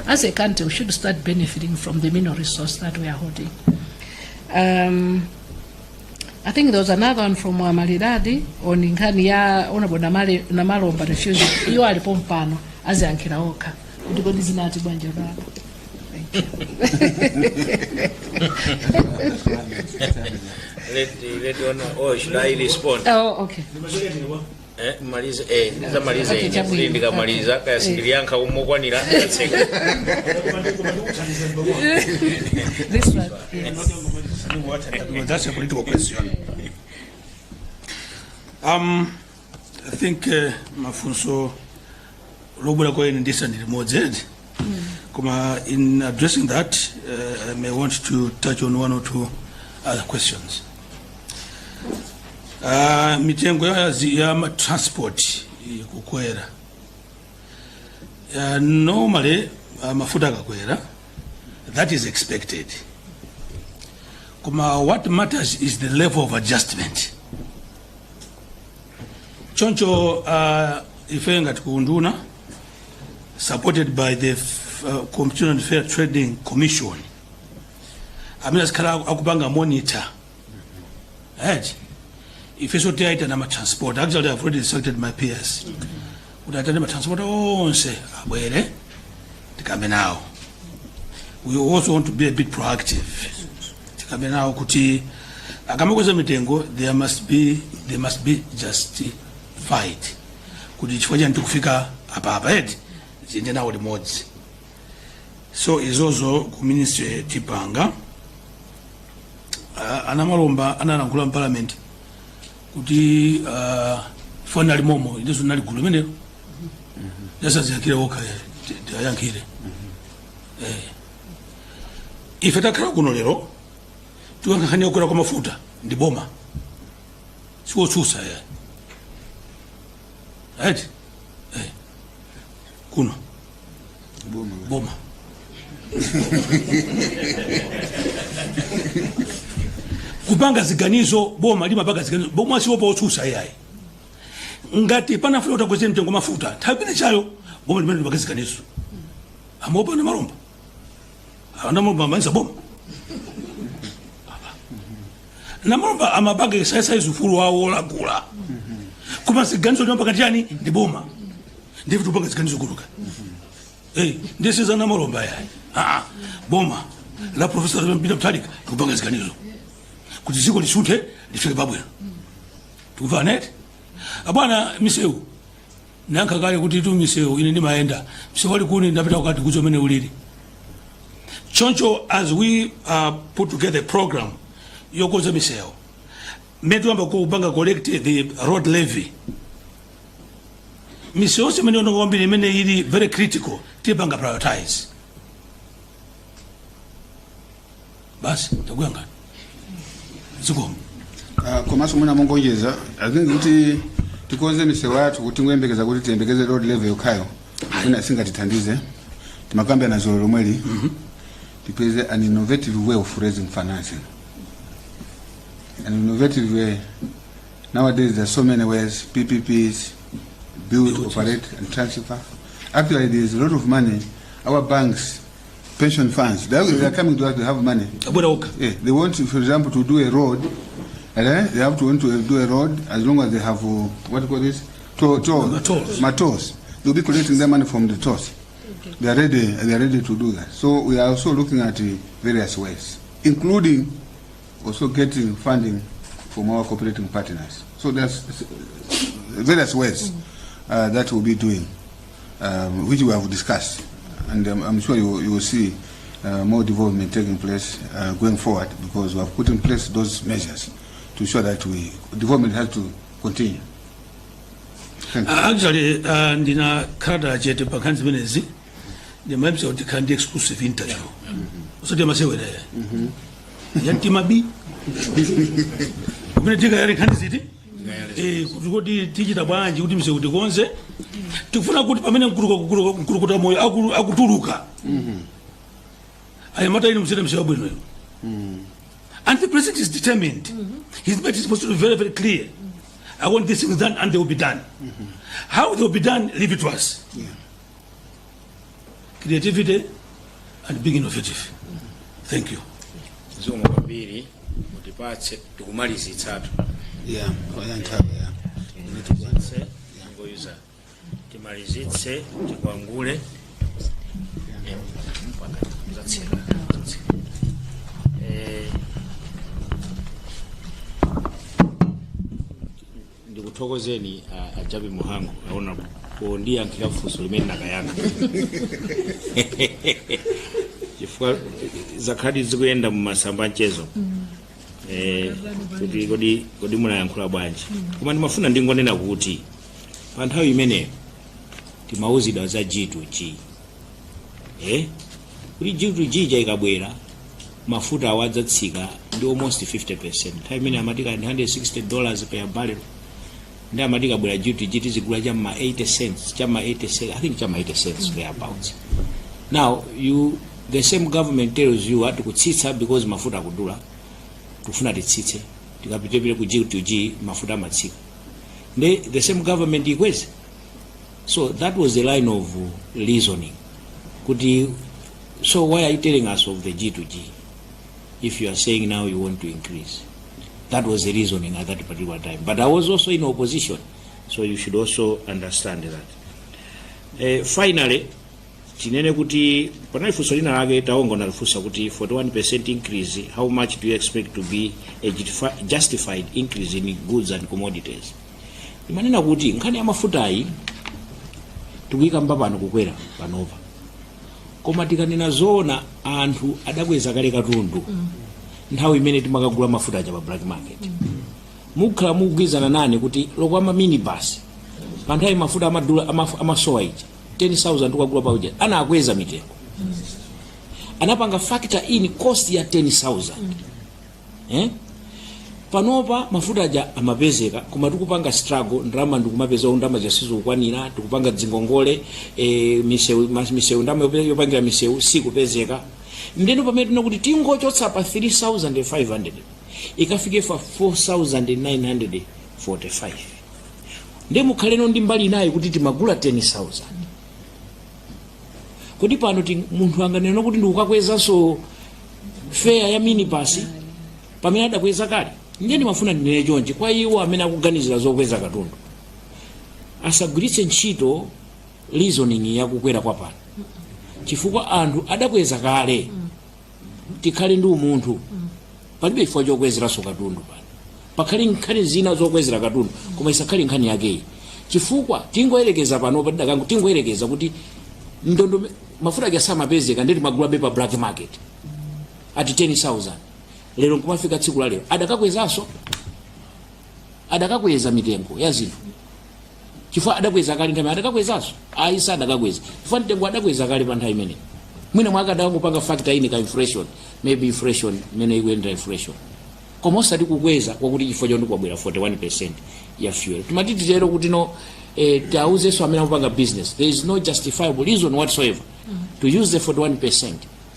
As a country, we should start benefiting from the mineral resource that we are holding. I think there was another one from Malidadi on Inkani ya Honorable Namalomba refusal. You are the pompano as a Ankiraoka. Should I respond? Oh, okay. Maliza ndikamaliza kayasikiranka umukwanira atseka. This one. That's a political question. I think mafunso lobula ko in this and remote in addressing that, I may want to touch on one or two other questions. Mitengo ya transport kukwera. Normally mafuta kakwera, that is expected. What matters is the level of adjustment. Choncho ifenga tukunduna, supported by the Competition and Fair Trading Commission. Akubanga monitor. Right? If it's okay, I'm transport. Actually, I've already selected my peers. Would I tell them transport? Oh, say, where? To come now. We also want to be a bit proactive. To come now, kuti. Akamakoza mitengo, they must be justified. kuti chifukwa chani tikufika apa eti ziyende nawo limodzi. So izozo ku ministry tipanga anamalomba analankhula mu parliament kuti fona limomo ndizo nali gulu menero yasaziyankire woka ayankire ife takhala kuno lero tiwankankhania kukwera kwa mafuta ndi boma siwotsusa ati kuno boma kupanga ziganizo boma limapanga ziganizo boma siwopa otsusa yayi ngati panafuna utakweze mtengo mafuta tabine chayo boma limene limapanga ziganizo amopa na malomba anamalomba amanisa boma namalomba amapanga sasa izufuru wawo lagula kuma ziganizo limapanga chani ndi boma ndife tupanga ziganizo kuluka ndisiza namalomba yayi boma la professor Mpita Mtalika kupanga ziganizo kuti ziko lisute lifike babwera tukuva net abwana miseu nanka kale kuti tu miseu ine ndimayenda msewali kuni ndapita wakati kuzo mene ulili choncho as we put together a program yokoza miseu metu amba kupanga collect the road levy miseu semene onongambiri mene ili very critical tipanga prioritize basi takuyanga zikomo komanso mwina mongojeza I think kuti tikonze misewu yathu kuti ngoyembekeza kuti tiyembekeze road level yokhayo mwina singatithandize timakambe na zolo lomweli tipeze an innovative way of raising financing. An innovative way. Nowadays there are so many ways, PPPs, build, operate and transfer. Actually there is a lot of money. Our banks, pension funds, they are coming to us to have money. Yeah, they want to, for example, to do a road. They have to want to do a road as long as they have what do you call this? Tolls. They'll be collecting their money from the tolls. Okay. They are ready to do that. So we are also looking at various ways, including also getting funding from our cooperating partners. So there's various ways that we'll be doing, which we have discussed, and I'm sure you will see more development taking place going forward, because we have put in place those measures to ensure that development has to continue. Actually, ndina kada jete pakanzi benezi, the members of the exclusive interview. So they must say whether yanti mabi, when take a candy city, kuti tichita bwanji kuti mse kuti konze tikufuna kuti pamene mkurukuta moyo akutuluka ayamata ine msete mse wabwinoyo. And the president is determined. His message is supposed to be very, very clear. I want these things done, and they will be done. How they will be done, leave it to us. Creativity and being innovative. Thank you. Zomo kwambiri mutipatse tikumalizitsatu. Yeah, oyanthawe ya. Tikumalizitse ngoyuza. Timalizitse tikwangule. Ndikuthokozeni ajabi muhangu aona kuondia nkilafuso limeni nakayana. Chifukwa zakadi zikuyenda mu masamba nchezo. Kuti kodi munayankhula bwanji. Koma ndimafuna ndingonena kuti pa nthawi imeneyo timauzidwa za G2G. Kuti G2G ikabwera mafuta awadzatsika ndi almost 50%. Nthawi imene amatika $160 per barrel. Nda amatika bwera G2G tizigula chama 80 cents, chama 80 cents, I think chama 80 cents thereabouts. Now the same government tells you what to kutsitsa because mafuta akudula. Tufuna titsitse. Tikapitepile ku G2G mafuta matsika. The same government ikweze. So that was the line of reasoning. So why are you telling us of the G2G if you are saying now you want to increase? That was the reasoning at that particular time. But I was also in opposition, so you should also understand that. Finally, tinene kuti panalifunso lina lake taongo nalifunsa kuti 41% increase, how much do you expect to be a justified increase in goods and commodities? Imanena kuti nkhani ya mafuta tikuyika mpapano kukwera panopa, koma tikanena zoona anthu adakweza kale katundu nthawi imene timakagula mafuta aja pa black market. Mukhala mukugwizana nane kuti lokwama minibus pa nthawi mafuta amadula amasowa ija 10,000 tukagula pauja anakweza mitengo, anapanga factor in cost ya 10,000. Panopa mafuta aja amapezeka, koma tikupanga struggle ndalama ndikumapeza ndalama zasizo kukwanira, tikupanga dzingongole misewu ndalama yopangira misewu sikupezeka. Ndeno pamene tinakuti tingochotsa pa 3,500 ikafike fa 4,945 ndi mukhaleno ndi mbali naye kuti timagula 10,000. Kodi pano munthu anganena kuti ndikukakwezanso fare ya minibus pamene adakweza kale? Ndiye ndimafuna ndinene chonchi kwa iwo amene akuganizira zokweza katundu, asagwiritse ntchito reasoning yakukwera kwa pano, chifukwa anthu adakweza kale. Tikhale ndi umunthu, palibe chifukwa chokwezeranso katundu pano. Pakhale nkhani zina zokwezera katundu, koma isakhale nkhani yakeyi, chifukwa tingoyerekeza pano padakangu tingoyerekeza kuti ndondo mafuta ake samapezeka ndeti magula be pa black market ati 10,000. Lero nkumafika tsiku la lero adakakwezaso, adakakweza mitengo ya zinthu, chifukwa adakweza kale nthawi adakakwezaso aisa adakakweza chifukwa mtengo adakweza kale pa nthawi imene. Mwina mwaka adakupanga factor in ka inflation, maybe inflation imene ikuyenda inflation, koma osati kukweza kwakuti chifukwa chonde kwabwera 41% ya fuel. Timatiti lero kuti no tauzeso amene akupanga business, there is no justifiable reason whatsoever to use the 41%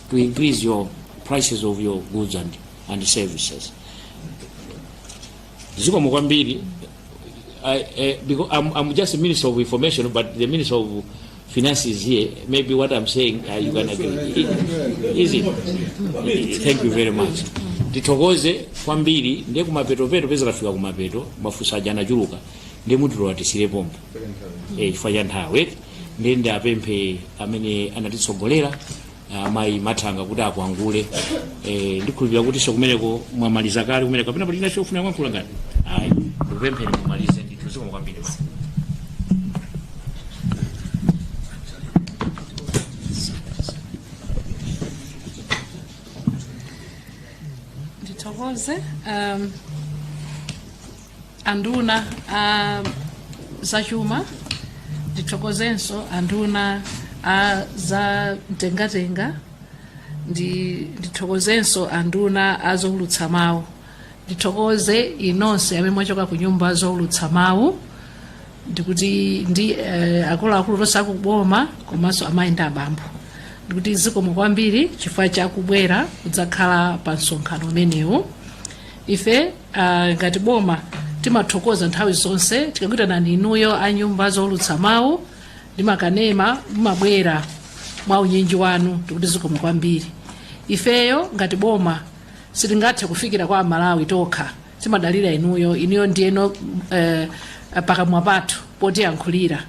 to increase your prices of your goods and services. Ziko mkwambiri, because I'm just a Minister of Information, but the Minister of Finance is here. Maybe what I'm saying you can agree. Is it? Thank you very much. Titokoze kwambiri ndiye kumapeto peza kafika kumapeto mafusa jana chuluka ndiye mutu watisire pompo chifukwa cha nthawi ndende apemphe amene anatitsogolera mayi Mathanga kuti akuangule ndikhulupirira kuti sokumeneko mwamaliza kale kumeneko kapena pali china chofuna kuyankhula ngati ayi ndikupempheni mumalize ndithu zikomo kwambiri. Ndithokoze anduna zachuma, ndithokozenso anduna za mtengatenga, ndithokozenso anduna azoulutsa mawu, ndithokoze inonse amene mwachoka ku nyumba zoulutsa mawu, ndikuti ndi akuluakulu tonse akuboma komanso amayi ndi abambo, ndikuti zikomo kwambiri chifukwa chakubwera kudzakhala pa msonkhano umenewu. Ife ngati boma timathokoza nthawi zonse tikakutana ninuyo a nyumba zoulutsa mawu ndi makanema mumabwera mwa unyinji wanu, ndikuti zikomo kwambiri. Ifeyo ngati boma sitingathe kufikira kwa Malawi tokha, timadalira inuyo ndiyeno pakamwa pathu potiyankhulira,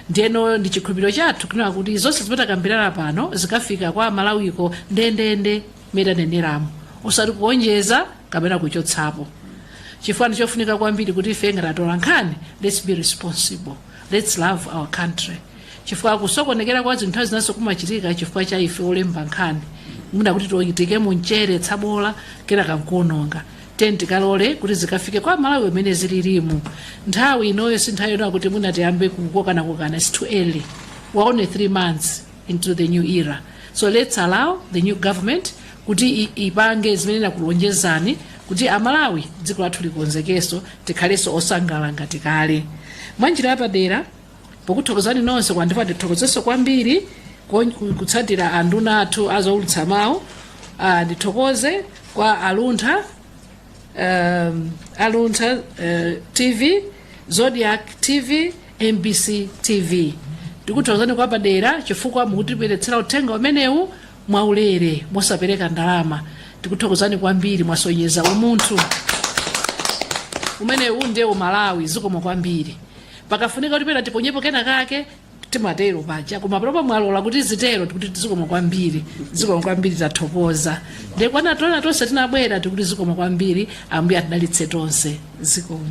ndiyeno ndi chikhulupiriro chathu kunena kuti zonse zimatakambirana pano zikafika kwa Malawiko ndendende metaneneramu, osati kuonjeza kapena kuchotsapo. Chifukwa ndichofunika kwambiri kuti ife ngati atola nkhani, let's be responsible, let's love our country. Chifukwa kusokonekera kwa zinthu zinaso kumachitika chifukwa cha ife olemba nkhani, muna kuti toyitike munchere tsabola kera kankuononga tikalole kuti zikafike kwa Malawi imene zililimu. Nthawi inoyo si nthawi yona kuti muna tiyambe kukokana, it's too early. We're only 3 months into the new era, so let's allow the new government kuti ipange zimene nakulonjezani kuti Amalawi dziko lathu likonzekeso tikhalenso osangala ngati kale. Mwanjira yapadera pokuthokozani nonse kwandipa ndithokozeso kwambiri kutsatira anduna athu azoulutsa mawu, ndithokoze kwa Luntha TV, Zodiac TV, MBC TV. Ndikuthokozani kwa padera chifukwa mukutipeletsera uthenga umenewu mwaulere mosapereka ndalama. Ndikuthokozani kwambiri mwasonyeza umunthu umenewu ndiye Malawi, zikomo kwambiri. Pakafunika kuti pena tiponyepo kena kake timatero paja, koma panopa mwalola kuti zitero tikuti zikomo kwambiri, zikomo kwambiri tathokoza. Ndiye kwana tona tonse tinabwera tikuti zikomo kwambiri, Ambuye atidalitse tonse, zikomo.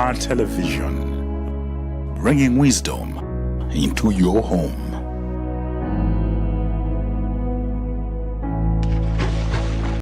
Luntha Television, bringing wisdom into your home.